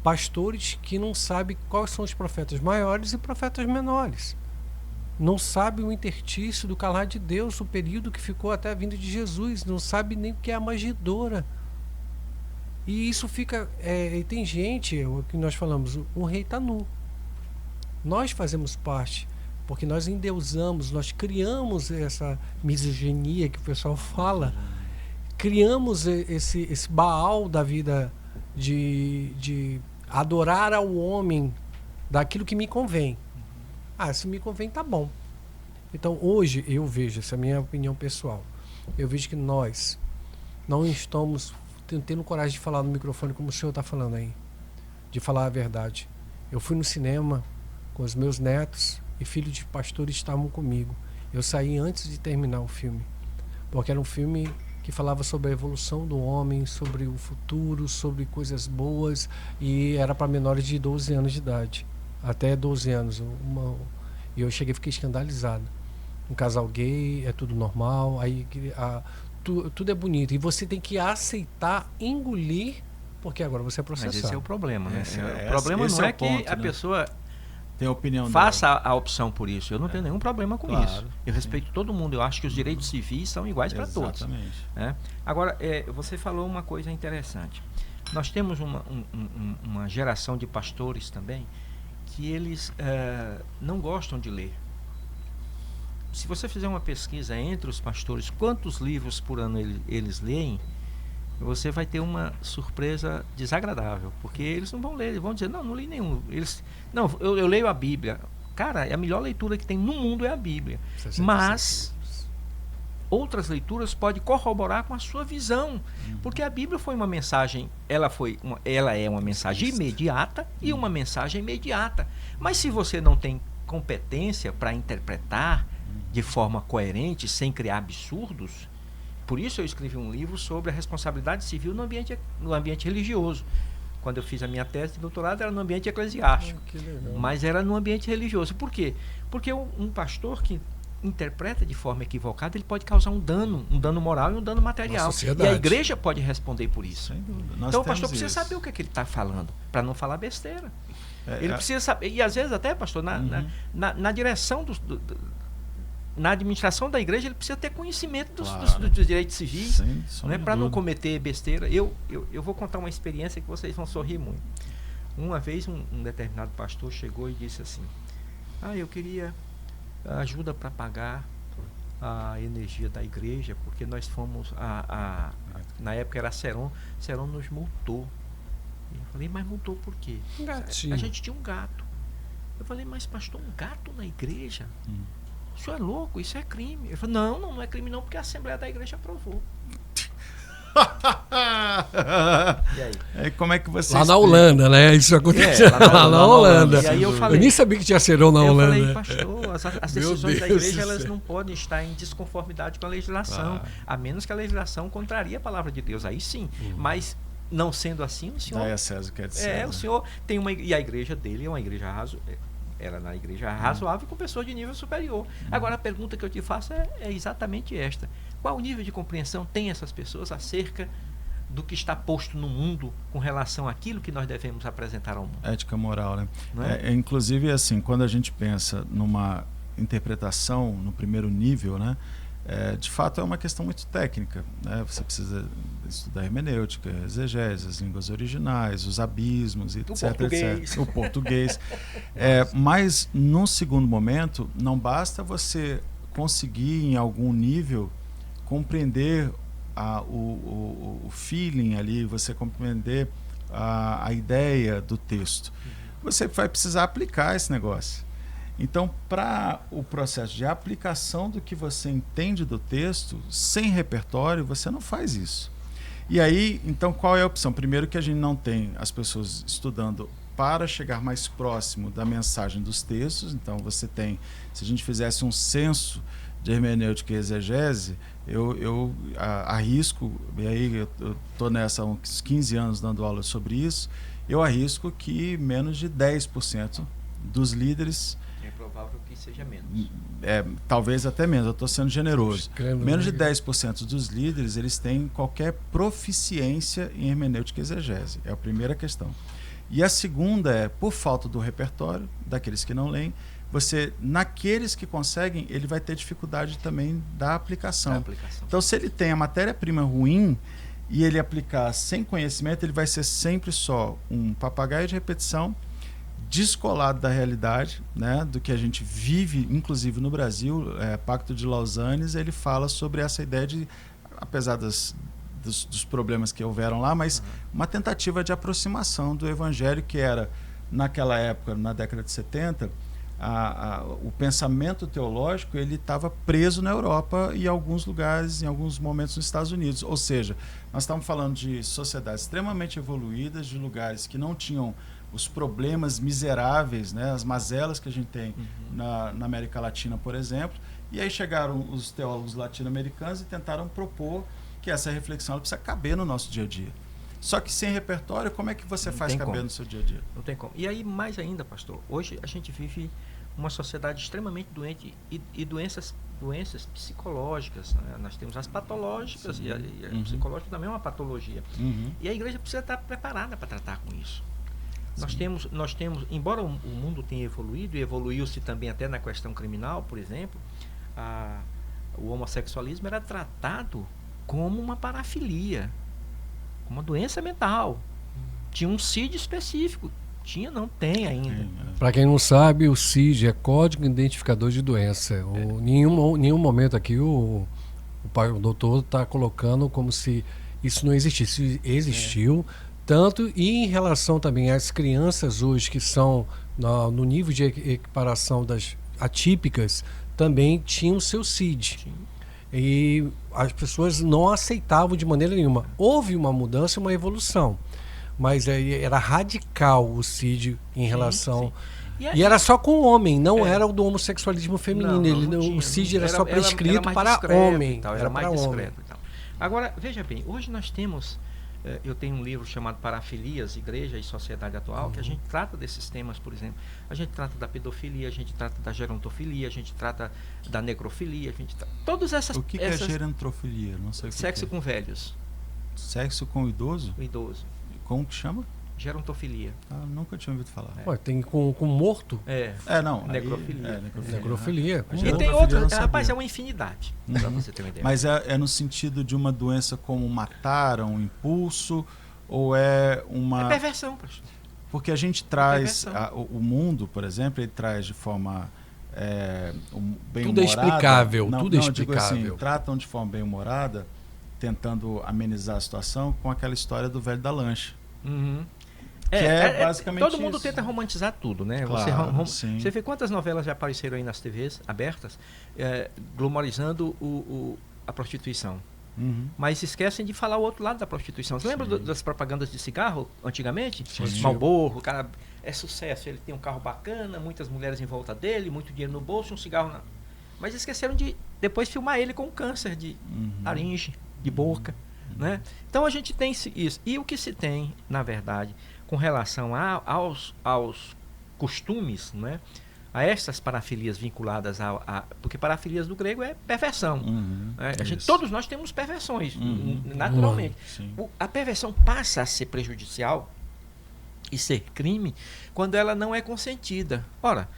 Speaker 2: Pastores que não sabem quais são os profetas maiores e profetas menores. Não sabe o interstício do calar de Deus, o período que ficou até a vinda de Jesus, não sabe nem o que é a manjedoura. E isso fica... e tem gente, o que nós falamos, o rei está nu. Nós fazemos parte, porque nós endeusamos, nós criamos essa misoginia que o pessoal fala, criamos esse Baal da vida de adorar ao homem daquilo que me convém. Se me convém, tá bom. Então, hoje, eu vejo, essa é a minha opinião pessoal, eu vejo que nós não estamos tendo coragem de falar no microfone como o senhor está falando aí, de falar a verdade. Eu fui no cinema com os meus netos e filhos de pastores estavam comigo. Eu saí antes de terminar o filme, porque era um filme que falava sobre a evolução do homem, sobre o futuro, sobre coisas boas, e era para menores de 12 anos de idade. Até 12 anos. E eu cheguei e fiquei escandalizado. Um casal gay, é tudo normal, aí tudo é bonito. E você tem que aceitar, engolir, porque agora você é processado.
Speaker 3: Mas esse é o problema, né? O problema não é que a pessoa
Speaker 1: tem a opinião
Speaker 3: faça a opção por isso. Eu não tenho nenhum problema com isso. Eu respeito todo mundo. Eu acho que os direitos civis são iguais para todos. Né? Agora, você falou uma coisa interessante. Nós temos uma geração de pastores também que eles não gostam de ler. Se você fizer uma pesquisa entre os pastores, quantos livros por ano eles leem, você vai ter uma surpresa desagradável, porque eles não vão ler, eles vão dizer, não li nenhum. Eu leio a Bíblia. Cara, a melhor leitura que tem no mundo é a Bíblia. Mas outras leituras podem corroborar com a sua visão, porque a Bíblia foi uma mensagem, ela é uma mensagem imediata e uma mensagem imediata. Mas se você não tem competência para interpretar de forma coerente, sem criar absurdos, por isso eu escrevi um livro sobre a responsabilidade civil no ambiente religioso. Quando eu fiz a minha tese de doutorado era no ambiente eclesiástico, mas era no ambiente religioso. Por quê? Porque um pastor que interpreta de forma equivocada, ele pode causar um dano moral e um dano material. E a igreja pode responder por isso. Então o pastor precisa saber o que ele está falando, para não falar besteira. Ele precisa saber, e às vezes até, pastor, na direção na administração da igreja, ele precisa ter conhecimento dos direitos civis, né, para não cometer besteira. Eu vou contar uma experiência que vocês vão sorrir muito. Uma vez um determinado pastor chegou e disse assim: eu queria ajuda para pagar a energia da igreja, porque nós fomos na época era Seron nos multou. Eu falei, mas multou por quê?
Speaker 2: Um gatinho.
Speaker 3: A gente tinha um gato Eu falei, mas pastor, um gato na igreja? O senhor é louco, isso é crime. Ele falou, não é crime não, porque a Assembleia da Igreja aprovou.
Speaker 1: E aí? Como é que você
Speaker 2: lá na Holanda, né? Isso aconteceu lá na Holanda.
Speaker 3: E aí eu nem
Speaker 2: sabia que tinha serão na Holanda.
Speaker 3: Eu falei, pastor, as decisões da igreja elas não podem estar em desconformidade com a legislação, a menos que a legislação contraria a palavra de Deus. Aí sim, mas não sendo assim, o senhor...
Speaker 1: Daí a César quer dizer.
Speaker 3: O senhor tem uma... E a igreja dele é uma igreja era na igreja razoável com pessoas de nível superior. Agora, a pergunta que eu te faço é exatamente esta. Qual o nível de compreensão tem essas pessoas acerca do que está posto no mundo com relação àquilo que nós devemos apresentar ao mundo?
Speaker 1: Ética moral, né?
Speaker 3: Não é?
Speaker 1: Inclusive, assim, quando a gente pensa numa interpretação no primeiro nível, né? De fato é uma questão muito técnica, né? Você precisa estudar hermenêutica, exegese, as línguas originais, os abismos, etc. O português. Mas, num segundo momento, não basta você conseguir, em algum nível, compreender o feeling ali, você compreender a ideia do texto. Você vai precisar aplicar esse negócio. Então, para o processo de aplicação do que você entende do texto, sem repertório, você não faz isso. E aí, então, qual é a opção? Primeiro que a gente não tem as pessoas estudando para chegar mais próximo da mensagem dos textos. Então, você tem, se a gente fizesse um censo de hermenêutica e exegese, eu arrisco, e aí eu estou nessa há uns 15 anos dando aula sobre isso, eu arrisco que menos de 10% dos líderes...
Speaker 3: É provável que seja menos.
Speaker 1: Talvez até menos, eu estou sendo generoso. Menos de 10% dos líderes, eles têm qualquer proficiência em hermenêutica e exegese. É a primeira questão. E a segunda é, por falta do repertório, daqueles que não leem, naqueles que conseguem, ele vai ter dificuldade também da aplicação. Então, se ele tem a matéria-prima ruim e ele aplicar sem conhecimento, ele vai ser sempre só um papagaio de repetição, descolado da realidade, né, do que a gente vive, inclusive no Brasil. Pacto de Lausanne, ele fala sobre essa ideia de, apesar dos problemas que houveram lá, mas uma tentativa de aproximação do evangelho, que era, naquela época, na década de 70, o pensamento teológico ele estava preso na Europa e em alguns lugares, em alguns momentos nos Estados Unidos. Ou seja, nós estamos falando de sociedades extremamente evoluídas, de lugares que não tinham os problemas miseráveis, né, as mazelas que a gente tem na América Latina, por exemplo, e aí chegaram os teólogos latino-americanos e tentaram propor que essa reflexão ela precisa caber no nosso dia a dia. Só que sem repertório, como é que você faz caber no seu dia a dia?
Speaker 3: Não tem como. E aí, mais ainda, pastor, hoje a gente vive uma sociedade extremamente doente e doenças psicológicas, né? Nós temos as patológicas e a psicológica também é uma patologia. E a igreja precisa estar preparada para tratar com isso. Nós temos, embora o mundo tenha evoluído, e evoluiu-se também até na questão criminal, por exemplo, o homossexualismo era tratado como uma parafilia, como uma doença mental. Tinha um CID específico. Não tem ainda.
Speaker 2: Para quem não sabe, o CID é Código Identificador de Doença. Nenhum momento aqui o doutor está colocando como se isso não existisse. Existiu. Tanto e em relação também às crianças hoje que são no nível de equiparação das atípicas, também tinham o seu CID. Sim. E as pessoas não aceitavam de maneira nenhuma. Houve uma mudança, uma evolução, mas era radical o CID em relação... E era só com o homem, não era o do homossexualismo feminino. O CID era só prescrito para homem.
Speaker 3: Era mais discreto. Agora, veja bem, hoje nós temos... Eu tenho um livro chamado Parafilias, Igreja e Sociedade Atual, que a gente trata desses temas, por exemplo. A gente trata da pedofilia, a gente trata da gerontofilia, a gente trata da necrofilia, todas essas...
Speaker 1: O que é gerontofilia? Não sei o que
Speaker 3: Sexo com velhos.
Speaker 1: Sexo com o idoso?
Speaker 3: O idoso.
Speaker 1: Como que chama?
Speaker 3: Gerontofilia.
Speaker 1: Nunca tinha ouvido falar.
Speaker 2: Tem com morto?
Speaker 1: Não.
Speaker 3: Necrofilia.
Speaker 2: Necrofilia.
Speaker 3: E tem outras. Rapaz, é uma infinidade. Pra você ter uma ideia.
Speaker 1: Mas é no sentido de uma doença como matar, um impulso, ou é uma...
Speaker 3: É perversão, pastor.
Speaker 1: Porque a gente traz... o mundo, por exemplo, ele traz de forma bem-humorada.
Speaker 2: Tudo é explicável. Tudo é explicável.
Speaker 1: Digo assim, tratam de forma bem-humorada, tentando amenizar a situação com aquela história do velho da lancha. basicamente
Speaker 3: todo mundo
Speaker 1: isso.
Speaker 3: tenta romantizar tudo, né?
Speaker 1: Claro,
Speaker 3: Você vê quantas novelas já apareceram aí nas TVs abertas, glamorizando a prostituição.
Speaker 1: Uhum.
Speaker 3: Mas esquecem de falar o outro lado da prostituição. Você lembra das propagandas de cigarro antigamente?
Speaker 1: Sim.
Speaker 3: Marlboro, o cara é sucesso, ele tem um carro bacana, muitas mulheres em volta dele, muito dinheiro no bolso, um cigarro na... Mas esqueceram de depois filmar ele com câncer de laringe, de boca. Né? Então a gente tem isso. E o que se tem, na verdade, com relação aos costumes, né? A essas parafilias vinculadas porque parafilias do grego é perversão. Todos nós temos perversões, naturalmente. A perversão passa a ser prejudicial e ser crime quando ela não é consentida. Ora,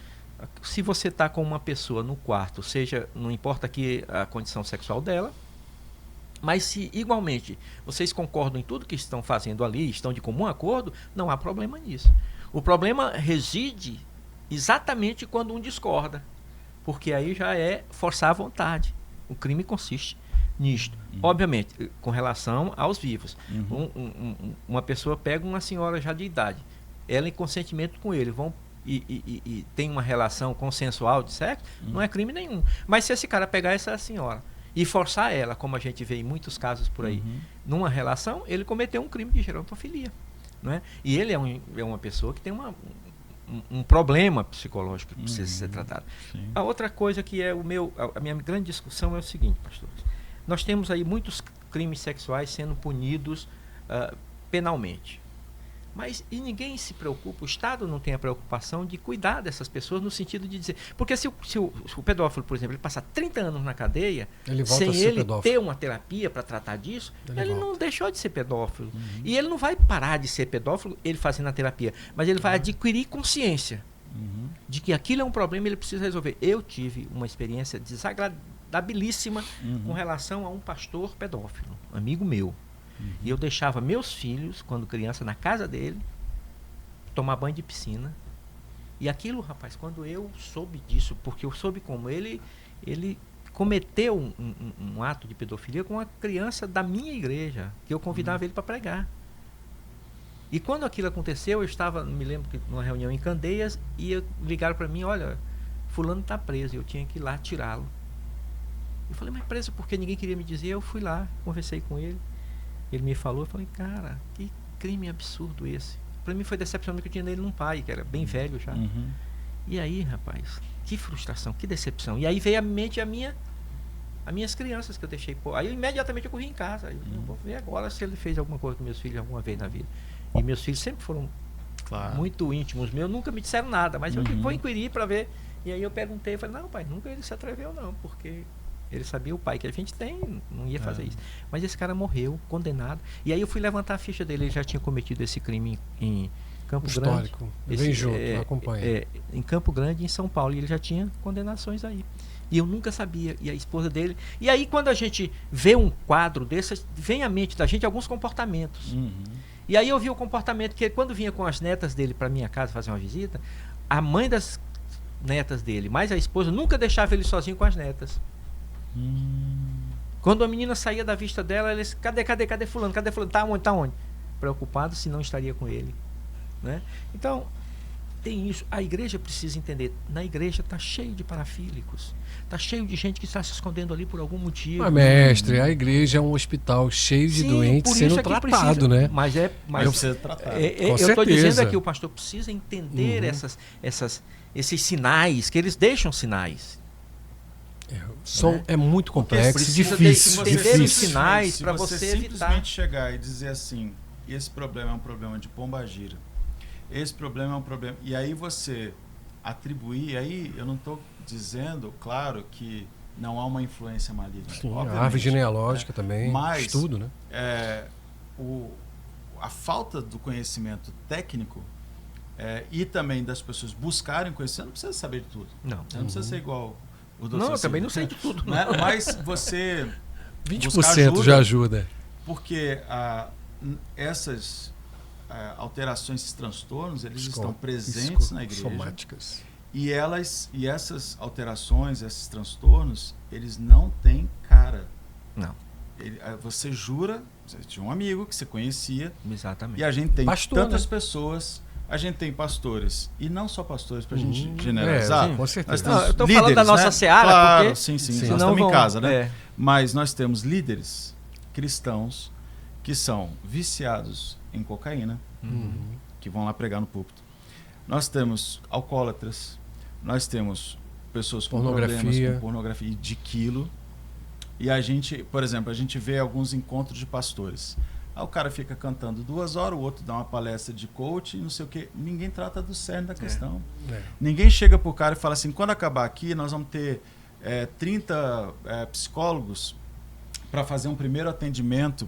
Speaker 3: se você está com uma pessoa no quarto, não importa aqui a condição sexual dela, mas se igualmente vocês concordam em tudo que estão fazendo ali, estão de comum acordo, não há problema nisso. O problema reside exatamente quando um discorda, porque aí já é forçar a vontade. O crime consiste nisto. Obviamente, com relação aos vivos. Uma pessoa pega uma senhora já de idade, ela em consentimento com ele, e tem uma relação consensual de sexo, não é crime nenhum. Mas se esse cara pegar essa senhora e forçar ela, como a gente vê em muitos casos por aí, numa relação, ele cometeu um crime de gerontofilia. Não é? E ele é uma pessoa que tem um problema psicológico que precisa ser tratado.
Speaker 1: Sim.
Speaker 3: A outra coisa que é a minha grande discussão é o seguinte, pastores. Nós temos aí muitos crimes sexuais sendo punidos penalmente. Mas ninguém se preocupa, o Estado não tem a preocupação de cuidar dessas pessoas no sentido de dizer... Porque se o pedófilo, por exemplo, ele passar 30 anos na cadeia, sem ele ter uma terapia para tratar disso, ele não deixou de ser pedófilo. E ele não vai parar de ser pedófilo, ele fazendo a terapia, mas ele vai adquirir consciência de que aquilo é um problema e ele precisa resolver. Eu tive uma experiência desagradabilíssima com relação a um pastor pedófilo, amigo meu. E eu deixava meus filhos, quando criança, na casa dele, tomar banho de piscina. E aquilo, rapaz, quando eu soube disso, porque eu soube como ele cometeu um ato de pedofilia com uma criança da minha igreja, que eu convidava ele para pregar. E quando aquilo aconteceu, eu estava, me lembro que numa reunião em Candeias, e ligaram para mim, olha, fulano está preso, eu tinha que ir lá tirá-lo. Eu falei, mas preso porque ninguém queria me dizer, eu fui lá, conversei com ele. Ele me falou, eu falei, cara, que crime absurdo esse. Para mim foi decepcionante que eu tinha nele num pai, que era bem velho já. E aí, rapaz, que frustração, que decepção. E aí veio à mente as minhas crianças que eu deixei. Aí eu imediatamente eu corri em casa. Aí eu vou ver agora se ele fez alguma coisa com meus filhos alguma vez na vida. E meus filhos sempre foram muito íntimos meus, nunca me disseram nada, mas eu vou inquirir para ver. E aí eu perguntei, falei, não, pai, nunca ele se atreveu não, porque... Ele sabia o pai que a gente tem, não ia fazer isso. Mas esse cara morreu, condenado. E aí eu fui levantar a ficha dele. Ele já tinha cometido esse crime em Campo Grande.
Speaker 2: Vem junto, acompanha.
Speaker 3: Em Campo Grande, em São Paulo. E ele já tinha condenações aí. E eu nunca sabia. E a esposa dele... E aí quando a gente vê um quadro desse, vem à mente da gente alguns comportamentos. E aí eu vi o comportamento que quando vinha com as netas dele para minha casa fazer uma visita, a mãe das netas dele, mais a esposa, nunca deixava ele sozinho com as netas. Quando a menina saía da vista dela, eles, cadê fulano? Cadê fulano? Tá onde? Preocupado se não estaria com ele, né? Então, tem isso. A igreja precisa entender. Na igreja está cheio de parafílicos. Está cheio de gente que está se escondendo ali por algum motivo.
Speaker 2: Mas, mestre, a igreja é um hospital cheio de doentes sendo tratado, né?
Speaker 3: Mas
Speaker 1: precisa tratar.
Speaker 3: Eu estou dizendo aqui, o pastor precisa entender esses sinais, que eles deixam sinais.
Speaker 2: É muito complexo,
Speaker 3: difícil. Entender os sinais para você
Speaker 1: simplesmente
Speaker 3: evitar.
Speaker 1: chegar e dizer assim, esse problema é um problema de pombagira, esse problema é um problema, e aí você atribuir, aí eu não estou dizendo, claro, que não há uma influência maligna.
Speaker 2: Sim, a árvore genealógica também,
Speaker 1: mas
Speaker 2: estudo, né?
Speaker 1: A falta do conhecimento técnico e também das pessoas buscarem conhecer, você não precisa saber de tudo. Você não precisa ser igual o doutor.
Speaker 3: Não, eu também não sei de tudo.
Speaker 1: Né? Mas você
Speaker 2: 20% já ajuda.
Speaker 1: Porque essas alterações, esses transtornos, eles estão presentes na igreja.
Speaker 2: Somáticas.
Speaker 1: E essas alterações, esses transtornos, eles não têm cara.
Speaker 3: Não.
Speaker 1: você jura, você tinha um amigo que você conhecia.
Speaker 3: Exatamente.
Speaker 1: E a gente tem
Speaker 2: Pastor,
Speaker 1: tantas
Speaker 2: né?
Speaker 1: pessoas, a gente tem pastores, e não só pastores, para a gente generalizar.
Speaker 2: Com
Speaker 1: Nós
Speaker 2: certeza.
Speaker 1: temos
Speaker 3: Eu estou
Speaker 1: líderes,
Speaker 3: falando da nossa
Speaker 1: né?
Speaker 3: seara,
Speaker 1: claro,
Speaker 3: porque
Speaker 1: sim,
Speaker 2: Sim.
Speaker 1: nós
Speaker 3: senão
Speaker 1: estamos em casa, né?
Speaker 3: É.
Speaker 1: Mas nós temos líderes cristãos que são viciados em cocaína, que vão lá pregar no púlpito. Nós temos alcoólatras, nós temos pessoas com problemas com pornografia de quilo. E a gente, por exemplo, a gente vê alguns encontros de pastores. Aí o cara fica cantando 2 horas, o outro dá uma palestra de coach e não sei o quê. Ninguém trata do cerne da questão. Ninguém chega pro cara e fala assim, quando acabar aqui, nós vamos ter 30 psicólogos para fazer um primeiro atendimento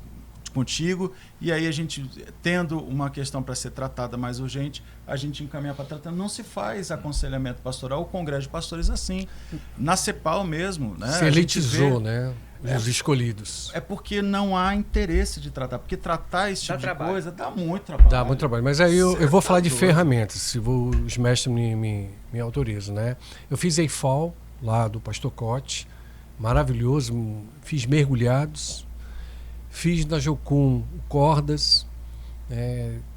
Speaker 1: contigo, e aí a gente, tendo uma questão para ser tratada mais urgente, a gente encaminha para tratamento. Não se faz aconselhamento pastoral, o congresso de pastores assim. Na CEPAL mesmo, né?
Speaker 2: Se elitizou, né? Os escolhidos.
Speaker 1: É porque não há interesse de tratar, porque tratar esse tipo de coisa dá muito trabalho.
Speaker 2: Dá muito trabalho, mas aí eu vou falar de ferramentas, se os mestres me autorizam, né? Eu fiz EIFAL, lá do Pastor Cote, maravilhoso, fiz mergulhados, fiz na Jocum cordas,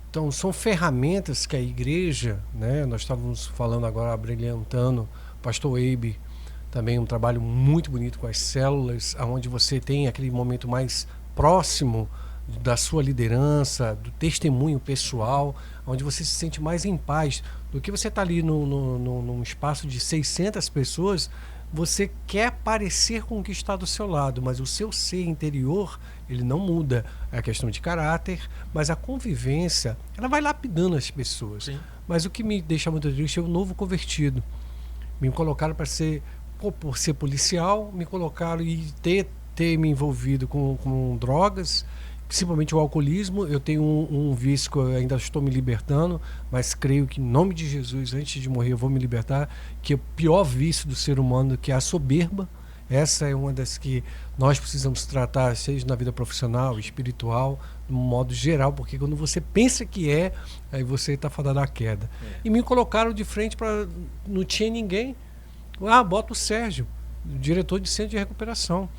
Speaker 2: então são ferramentas que a igreja, né, nós estávamos falando agora, abrilhantando, o pastor Eibe, também um trabalho muito bonito com as células, onde você tem aquele momento mais próximo da sua liderança, do testemunho pessoal, onde você se sente mais em paz, do que você está ali num espaço de 600 pessoas. Você quer parecer com o que está do seu lado, mas o seu ser interior, ele não muda. É a questão de caráter, mas a convivência, ela vai lapidando as pessoas. Sim. Mas o que me deixa muito triste é o novo convertido. Me colocaram para ser, por ser policial, me colocaram e ter me envolvido com drogas, principalmente o alcoolismo. Eu tenho um vício que eu ainda estou me libertando, mas creio que em nome de Jesus, antes de morrer, eu vou me libertar, que é o pior vício do ser humano, que é a soberba. Essa é uma das que nós precisamos tratar, seja na vida profissional, espiritual, de um modo geral, porque quando você pensa que aí você está fadado à queda. E me colocaram de frente para... Não tinha ninguém. Bota o Sérgio, o diretor de centro de recuperação,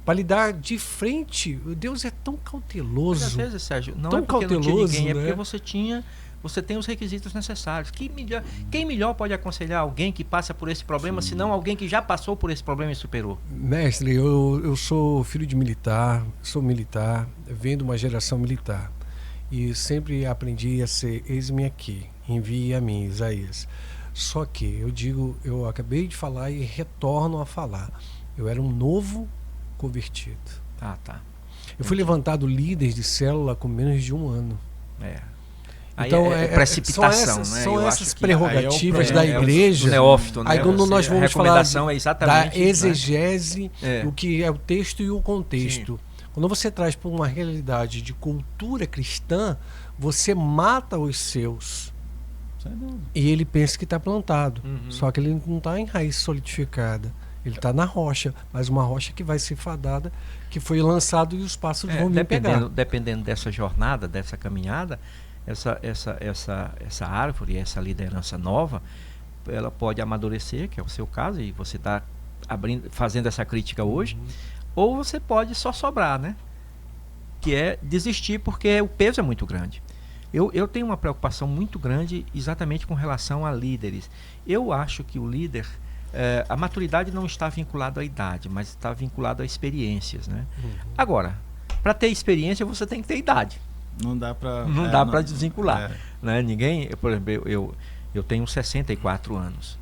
Speaker 2: para lidar de frente. Deus é tão cauteloso.
Speaker 3: Mas às vezes, Sérgio, não
Speaker 2: tão
Speaker 3: é porque
Speaker 2: cauteloso,
Speaker 3: não tinha ninguém,
Speaker 2: né?
Speaker 3: é porque você tem os requisitos necessários. Quem melhor pode aconselhar alguém que passa por esse problema, senão alguém que já passou por esse problema e superou?
Speaker 2: Mestre, eu sou filho de militar, sou militar, venho de uma geração militar. E sempre aprendi a ser, eis-me aqui, envie a mim, Isaías. Só que eu acabei de falar e retorno a falar. Eu era um novo convertido.
Speaker 3: Tá.
Speaker 2: Eu fui levantado líder de célula com menos de 1 ano.
Speaker 3: Então é precipitação,
Speaker 2: são
Speaker 3: né?
Speaker 2: essas prerrogativas da
Speaker 3: o
Speaker 2: igreja.
Speaker 3: neófito, né?
Speaker 2: Aí quando nós vamos falar da
Speaker 3: exatamente,
Speaker 2: exegese, o que é o texto e o contexto. Sim. Quando você traz para uma realidade de cultura cristã, você mata os seus. E ele pensa que está plantado. Só que ele não está em raiz solidificada. Ele está na rocha, mas uma rocha que vai ser fadada, que foi lançado e os pássaros vão vir pegar.
Speaker 3: Dependendo dessa jornada, dessa caminhada, essa árvore, essa liderança nova, ela pode amadurecer, que é o seu caso, e você está fazendo essa crítica hoje, ou você pode só sobrar, né? Que é desistir, porque o peso é muito grande. Eu tenho uma preocupação muito grande exatamente com relação a líderes. Eu acho que o líder, a maturidade não está vinculada à idade, mas está vinculado a experiências, né? Agora, para ter experiência, você tem que ter idade.
Speaker 1: Não dá
Speaker 3: para desvincular. Né? Ninguém, por exemplo, eu tenho 64 anos.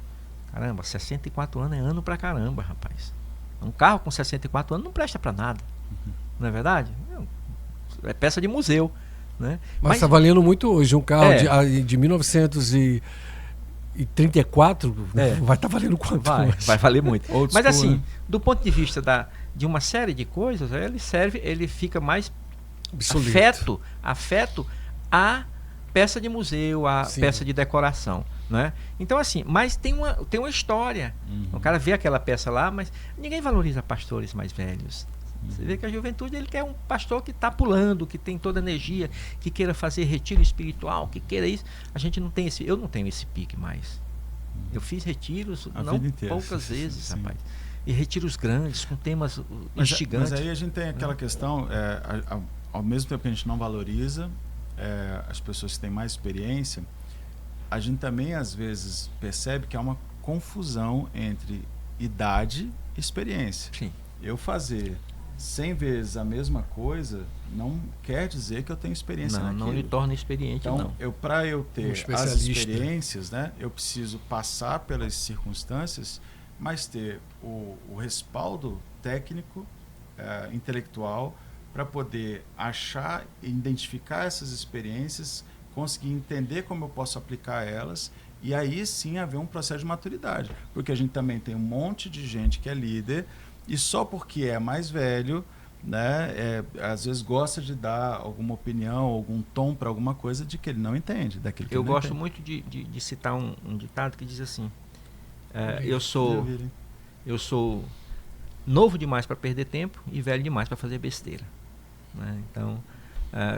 Speaker 3: Caramba, 64 anos é ano pra caramba, rapaz. Um carro com 64 anos não presta para nada. Não é verdade? É peça de museu. Né?
Speaker 2: Mas está valendo muito hoje. Um carro de 1934 vai estar valendo quanto?
Speaker 3: Vai valer muito. Mas assim, do ponto de vista de uma série de coisas, ele fica mais afeto à peça de museu, à peça de decoração. Né? Então assim, mas tem uma história. O cara vê aquela peça lá, mas ninguém valoriza pastores mais velhos. Você vê que a juventude, ele quer um pastor que está pulando, que tem toda a energia, que queira fazer retiro espiritual, que queira isso. A gente não tem eu não tenho esse pique mais. Eu fiz retiros poucas vezes, rapaz. e retiros grandes, com temas instigantes.
Speaker 1: Mas aí a gente tem aquela questão, ao mesmo tempo que a gente não valoriza as pessoas que têm mais experiência, a gente também às vezes percebe que há uma confusão entre idade e experiência.
Speaker 3: Sim.
Speaker 1: Eu fazer 100 vezes a mesma coisa não quer dizer que eu tenho experiência naquilo.
Speaker 3: Não lhe torna experiente,
Speaker 1: então,
Speaker 3: não.
Speaker 1: Para eu ter as experiências, né, eu preciso passar pelas circunstâncias, mas ter o respaldo técnico, intelectual, para poder achar e identificar essas experiências, conseguir entender como eu posso aplicar elas, e aí sim haver um processo de maturidade. Porque a gente também tem um monte de gente que é líder, e só porque é mais velho, né, às vezes gosta de dar alguma opinião, algum tom para alguma coisa de que ele não entende. Daquilo que
Speaker 3: eu
Speaker 1: ele não
Speaker 3: gosto
Speaker 1: entende.
Speaker 3: muito de citar um ditado que diz assim, eu sou novo demais para perder tempo e velho demais para fazer besteira. Né? Então,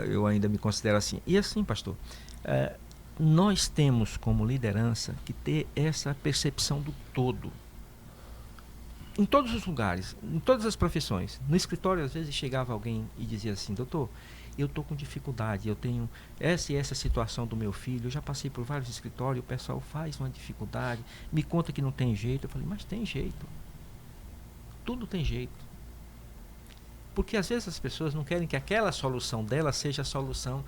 Speaker 3: eu ainda me considero assim. E assim, pastor, nós temos como liderança que ter essa percepção do todo. Em todos os lugares, em todas as profissões. No escritório, às vezes, chegava alguém e dizia assim, doutor, eu estou com dificuldade, eu tenho essa e essa situação do meu filho, eu já passei por vários escritórios, o pessoal faz uma dificuldade, me conta que não tem jeito. Eu falei, mas tem jeito. Tudo tem jeito. Porque às vezes as pessoas não querem que aquela solução dela seja a solução,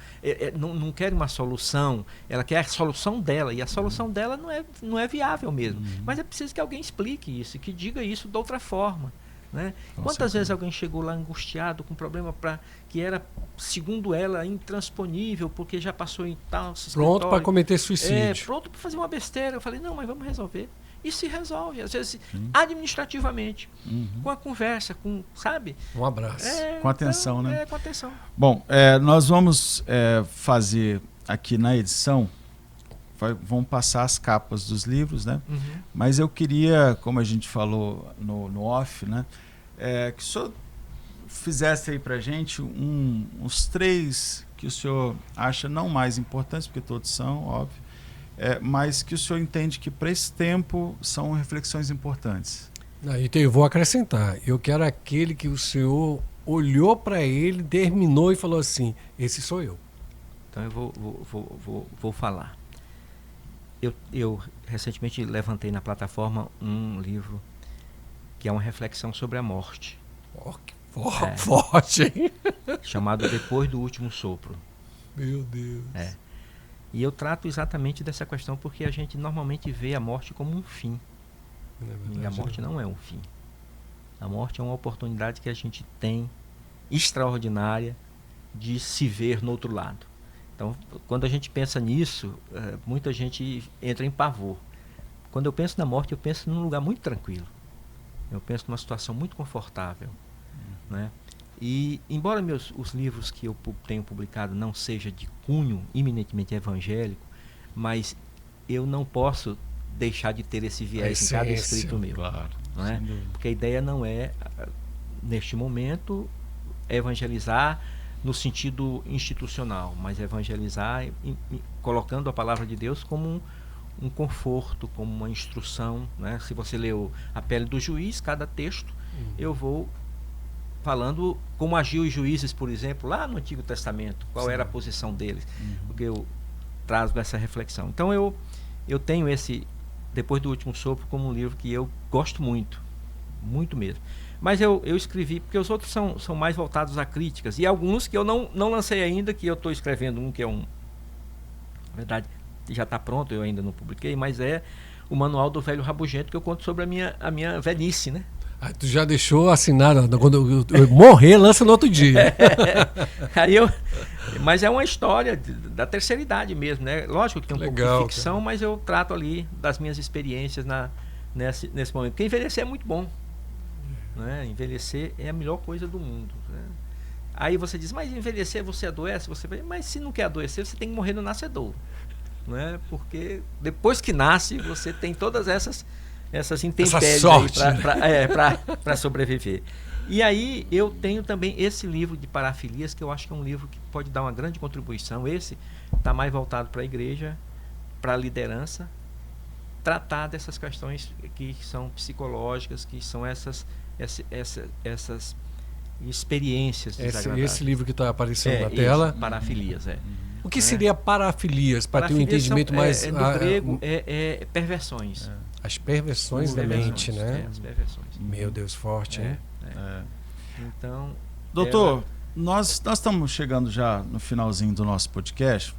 Speaker 3: não querem uma solução, ela quer a solução dela, e a solução dela não é viável mesmo. Mas é preciso que alguém explique isso, que diga isso de outra forma. Né? Quantas vezes alguém chegou lá angustiado com um problema que era, segundo ela, intransponível, porque já passou em tal escritório.
Speaker 2: Pronto para cometer suicídio.
Speaker 3: Pronto para fazer uma besteira. Eu falei, não, mas vamos resolver. E se resolve, às vezes, administrativamente, com a conversa, sabe?
Speaker 2: Um abraço.
Speaker 1: Com atenção, né?
Speaker 3: Com atenção.
Speaker 1: Bom, nós vamos fazer aqui na edição, vão passar as capas dos livros, né? Mas eu queria, como a gente falou no off, né? Que o senhor fizesse aí pra gente uns 3 que o senhor acha não mais importantes, porque todos são, óbvio, mas que o senhor entende que para esse tempo são reflexões importantes.
Speaker 2: Então eu vou acrescentar. Eu quero aquele que o senhor olhou para ele, terminou e falou assim, esse sou eu.
Speaker 3: Então eu vou falar. Eu recentemente levantei na plataforma um livro que é uma reflexão sobre a morte.
Speaker 2: Forte, hein?
Speaker 3: Chamado Depois do Último Sopro.
Speaker 2: Meu Deus.
Speaker 3: E eu trato exatamente dessa questão porque a gente normalmente vê a morte como um fim. E a morte não é um fim. A morte é uma oportunidade que a gente tem extraordinária de se ver no outro lado. Então, quando a gente pensa nisso, muita gente entra em pavor. Quando eu penso na morte, eu penso num lugar muito tranquilo. Eu penso numa situação muito confortável. Né? E, embora os livros que eu tenho publicado não sejam de cunho eminentemente evangélico, mas eu não posso deixar de ter esse viés em cada escrito meu.
Speaker 1: Claro,
Speaker 3: não é? Porque a ideia não é, neste momento, evangelizar no sentido institucional, mas evangelizar colocando a palavra de Deus como um conforto, como uma instrução. Né? Se você leu A Pele do Juiz, cada texto, eu vou falando como agiu os juízes, por exemplo, lá no Antigo Testamento, qual era a posição deles, porque eu trago essa reflexão. Então eu tenho esse Depois do Último Sopro como um livro que eu gosto muito, muito mesmo. Mas eu escrevi, porque os outros são mais voltados a críticas, e alguns que eu não lancei ainda, que eu estou escrevendo que é na verdade, já está pronto, eu ainda não publiquei, mas é o Manual do Velho Rabugento, que eu conto sobre a minha velhice, né?
Speaker 2: Tu já deixou assinado, quando eu morrer, lança no outro dia.
Speaker 3: Mas é uma história da terceira idade mesmo, né? Lógico que tem um pouco de ficção, cara. Mas eu trato ali das minhas experiências nesse momento. Porque envelhecer é muito bom. Né? Envelhecer é a melhor coisa do mundo. Né? Aí você diz, mas envelhecer você adoece? Mas se não quer adoecer, você tem que morrer no nascedouro. Né? Porque depois que nasce, você tem todas essas intempéries para sobreviver. E aí eu tenho também esse livro de parafilias, que eu acho que é um livro que pode dar uma grande contribuição. Esse está mais voltado para a igreja, para a liderança, tratar dessas questões que são psicológicas, que são essas experiências desagradáveis.
Speaker 2: Esse livro que está aparecendo na tela.
Speaker 3: Parafilias,
Speaker 2: O que seria parafilias, para ter um entendimento mais...
Speaker 3: No grego, perversões.
Speaker 2: As perversões da mente, né?
Speaker 3: As perversões.
Speaker 2: Meu Deus, forte, hein?
Speaker 3: Então...
Speaker 1: Doutor, nós estamos chegando já no finalzinho do nosso podcast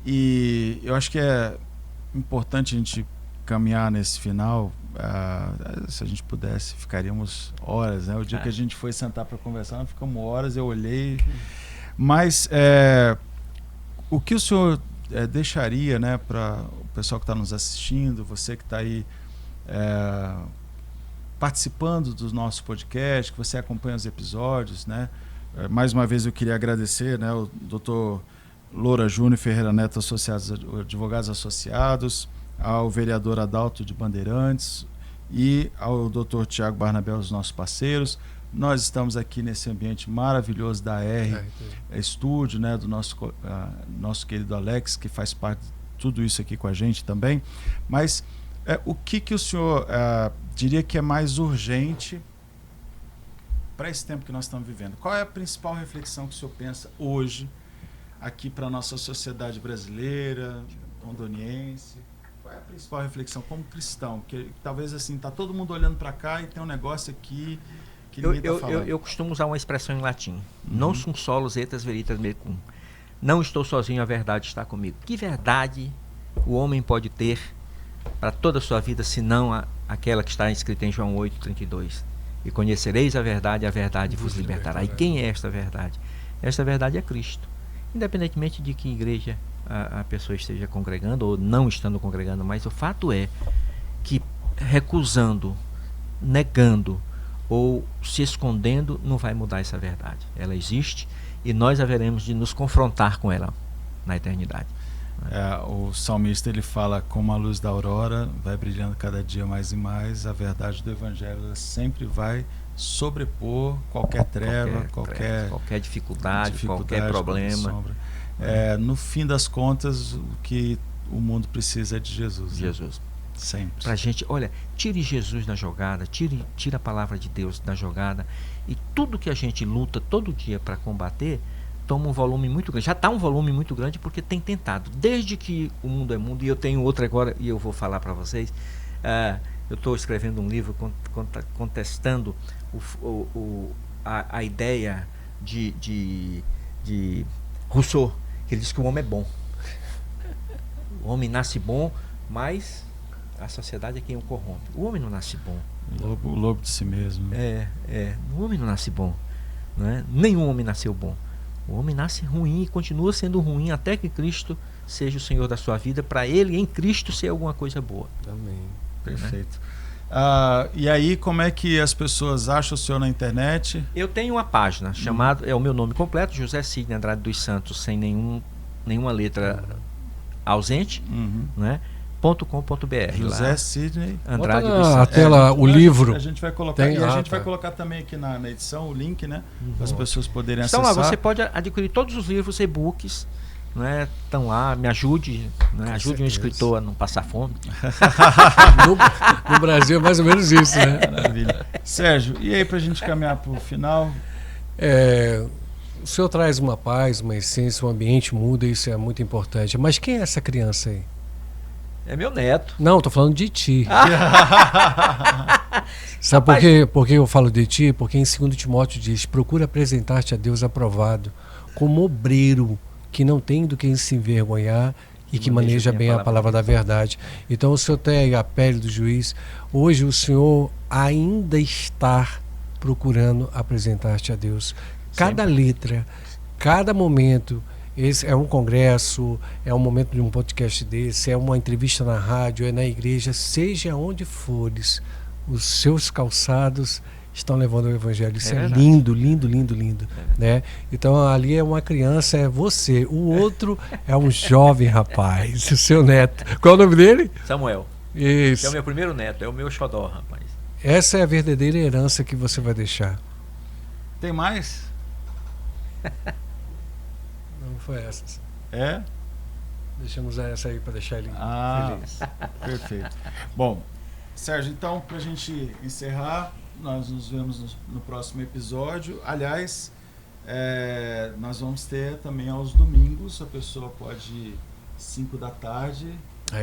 Speaker 1: e eu acho que é importante a gente caminhar nesse final. Se a gente pudesse, ficaríamos horas, né? O dia que a gente foi sentar para conversar, nós ficamos horas, eu olhei. Mas o que o senhor deixaria, né, para o pessoal que está nos assistindo, você que está aí participando do nosso podcast, que você acompanha os episódios, né? Mais uma vez eu queria agradecer, né, o doutor Loura Júnior Ferreira Neto, advogados associados, ao vereador Adalto de Bandeirantes e ao doutor Tiago Barnabé, os nossos parceiros. Nós estamos aqui nesse ambiente maravilhoso da Estúdio, né, do nosso querido Alex, que faz parte de tudo isso aqui com a gente também. Mas o que o senhor diria que é mais urgente para esse tempo que nós estamos vivendo? Qual é a principal reflexão que o senhor pensa hoje aqui para a nossa sociedade brasileira, rondoniense? Qual é a principal reflexão como cristão? Que talvez assim, está todo mundo olhando para cá e tem um negócio aqui que ninguém está falando.
Speaker 3: Eu costumo usar uma expressão em latim. Non sum solus etas veritas mecum. Não estou sozinho, a verdade está comigo. Que verdade o homem pode ter para toda a sua vida, senão aquela que está escrita em João 8:32? E conhecereis a verdade vos libertará. E quem é esta verdade? Esta verdade é Cristo. Independentemente de que igreja a pessoa esteja congregando ou não estando congregando, mas o fato é que recusando, negando ou se escondendo, não vai mudar essa verdade. Ela existe e nós haveremos de nos confrontar com ela na eternidade.
Speaker 1: O salmista, ele fala: como a luz da aurora vai brilhando cada dia mais e mais, a verdade do evangelho sempre vai sobrepor qualquer treva,
Speaker 3: qualquer dificuldade, qualquer problema.
Speaker 1: No fim das contas, o que o mundo precisa é de Jesus.
Speaker 3: Jesus.
Speaker 1: Né? Sempre.
Speaker 3: Pra gente, olha, tire Jesus da jogada, tire a palavra de Deus da jogada, e tudo que a gente luta todo dia para combater toma um volume muito grande. Já está um volume muito grande porque tem tentado. Desde que o mundo é mundo, e eu tenho outra agora e eu vou falar para vocês. Eu estou escrevendo um livro contestando a ideia de Rousseau, que ele diz que o homem é bom. O homem nasce bom, mas a sociedade é quem o corrompe. O homem não nasce bom.
Speaker 1: O lobo de si mesmo.
Speaker 3: O homem não nasce bom. Não é? Nenhum homem nasceu bom. O homem nasce ruim e continua sendo ruim até que Cristo seja o Senhor da sua vida, para ele, em Cristo, ser alguma coisa boa.
Speaker 2: Amém.
Speaker 1: Perfeito. E aí, como é que as pessoas acham o senhor na internet?
Speaker 3: Eu tenho uma página chamada, é o meu nome completo, José Sidney Andrade dos Santos, sem nenhuma letra ausente, né? .com.br.
Speaker 1: José Sidney
Speaker 3: Andrade
Speaker 2: dos Santos. A tela, o livro.
Speaker 1: A gente vai colocar, vai colocar também aqui na edição o link, né? Para as pessoas poderem acessar.
Speaker 3: Então lá, você pode adquirir todos os livros, e-books, né? Estão lá, me ajude, né? Ajude um escritor a não passar fome.
Speaker 2: No Brasil é mais ou menos isso, né?
Speaker 1: Maravilha. Sérgio, e aí para a gente caminhar para o final?
Speaker 2: O senhor traz uma paz, uma essência, o ambiente muda, isso é muito importante. Mas quem é essa criança aí?
Speaker 3: É meu neto.
Speaker 2: Não, estou falando de ti. Sabe por que eu falo de ti? Porque em 2 Timóteo diz: procura apresentar-te a Deus aprovado, como obreiro que não tem do que se envergonhar e que maneja bem a palavra da verdade. Então o senhor tem a pele do juiz. Hoje o senhor ainda está procurando apresentar-te a Deus. Cada letra, cada momento. Esse é um congresso, é um momento de um podcast desse, é uma entrevista na rádio, é na igreja, seja onde fores, os seus calçados estão levando o evangelho. Isso é lindo, lindo, lindo, lindo, né? Então ali é uma criança, é você. O outro é um jovem rapaz, o seu neto. Qual é o nome dele?
Speaker 3: Samuel.
Speaker 2: Isso.
Speaker 3: É o meu primeiro neto, é o meu xodó, rapaz.
Speaker 2: Essa é a verdadeira herança que você vai deixar.
Speaker 1: Tem mais?
Speaker 2: Não foi essa. Deixamos essa aí para deixar ele feliz.
Speaker 1: Perfeito. Bom, Sérgio, então, para a gente encerrar, nós nos vemos no próximo episódio. Aliás, nós vamos ter também aos domingos, a pessoa pode ir 5 da tarde.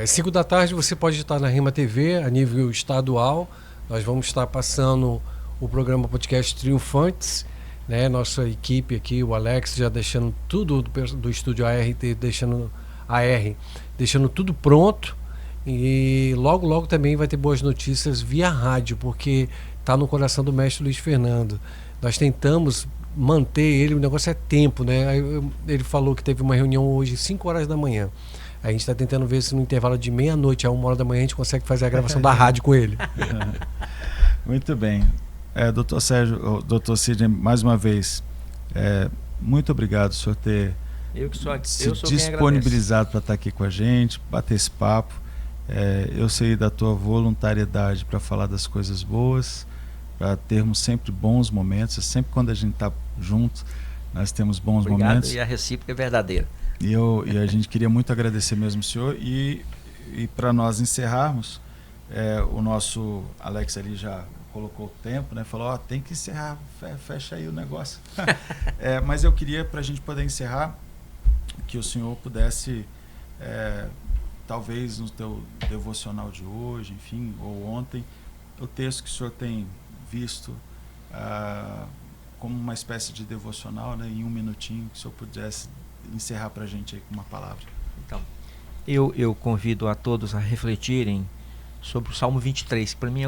Speaker 2: 5 da tarde você pode estar na Rema TV, a nível estadual. Nós vamos estar passando o programa podcast Triunfantes, né? Nossa equipe aqui, o Alex já deixando tudo do estúdio deixando tudo pronto. E logo também vai ter boas notícias via rádio, porque está no coração do mestre Luiz Fernando. Nós tentamos manter ele, o negócio é tempo, né? Ele falou que teve uma reunião hoje 5 horas da manhã. A gente está tentando ver se no intervalo de meia-noite a 1 hora da manhã a gente consegue fazer a gravação da rádio com ele.
Speaker 1: Muito bem. Doutor Sérgio, doutor Sidney, mais uma vez, muito obrigado, senhor ter se disponibilizado para estar aqui com a gente, bater esse papo. Eu sei da tua voluntariedade para falar das coisas boas, para termos sempre bons momentos. Sempre quando a gente está junto, nós temos bons momentos.
Speaker 3: E a recíproca é verdadeira.
Speaker 1: E a gente queria muito agradecer mesmo o senhor. E para nós encerrarmos, o nosso Alex ali já colocou o tempo, né? Falou, tem que encerrar, fecha aí o negócio. Mas eu queria, para a gente poder encerrar, que o senhor pudesse, talvez no teu devocional de hoje, enfim, ou ontem, o texto que o senhor tem visto como uma espécie de devocional, né? Em 1 minutinho, que o senhor pudesse encerrar para a gente aí com uma palavra.
Speaker 3: Então, eu convido a todos a refletirem sobre o Salmo 23, que para mim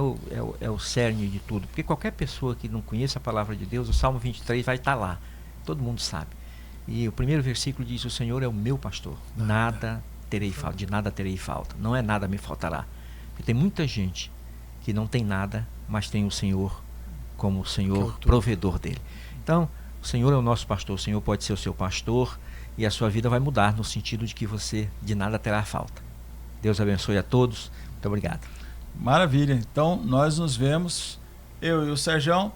Speaker 3: é o cerne de tudo, porque qualquer pessoa que não conheça a palavra de Deus, o Salmo 23 vai estar lá, todo mundo sabe. E o primeiro versículo diz: o Senhor é o meu pastor, de nada terei falta, não é nada me faltará. Porque tem muita gente que não tem nada, mas tem o Senhor como o Senhor provedor dele. Então, o Senhor é o nosso pastor, o Senhor pode ser o seu pastor, e a sua vida vai mudar no sentido de que você de nada terá falta. Deus abençoe a todos. Muito obrigado.
Speaker 1: Maravilha. Então, nós nos vemos, eu e o Sérgio,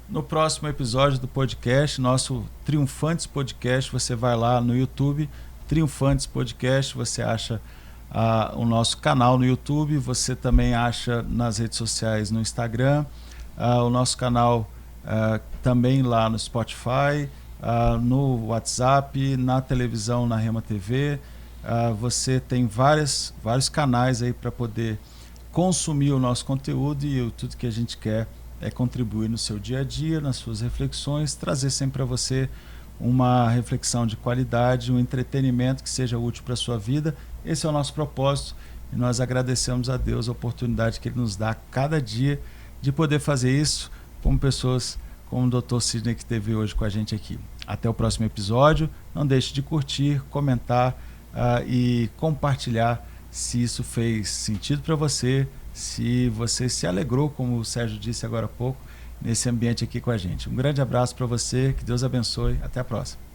Speaker 1: no próximo episódio do podcast, nosso Triunfantes Podcast. Você vai lá no YouTube, Triunfantes Podcast, você acha o nosso canal no YouTube, você também acha nas redes sociais, no Instagram, o nosso canal também lá no Spotify, no WhatsApp, na televisão, na Rema TV. Você tem vários canais aí para poder consumir o nosso conteúdo, e tudo que a gente quer é contribuir no seu dia a dia, nas suas reflexões, trazer sempre para você uma reflexão de qualidade, um entretenimento que seja útil para a sua vida. Esse é o nosso propósito, e nós agradecemos a Deus a oportunidade que Ele nos dá cada dia de poder fazer isso, como pessoas como o Dr. Sidney, que esteve hoje com a gente aqui. Até o próximo episódio. Não deixe de curtir, comentar e compartilhar se isso fez sentido para você, se você se alegrou, como o Sérgio disse agora há pouco, nesse ambiente aqui com a gente. Um grande abraço para você, que Deus abençoe, até a próxima.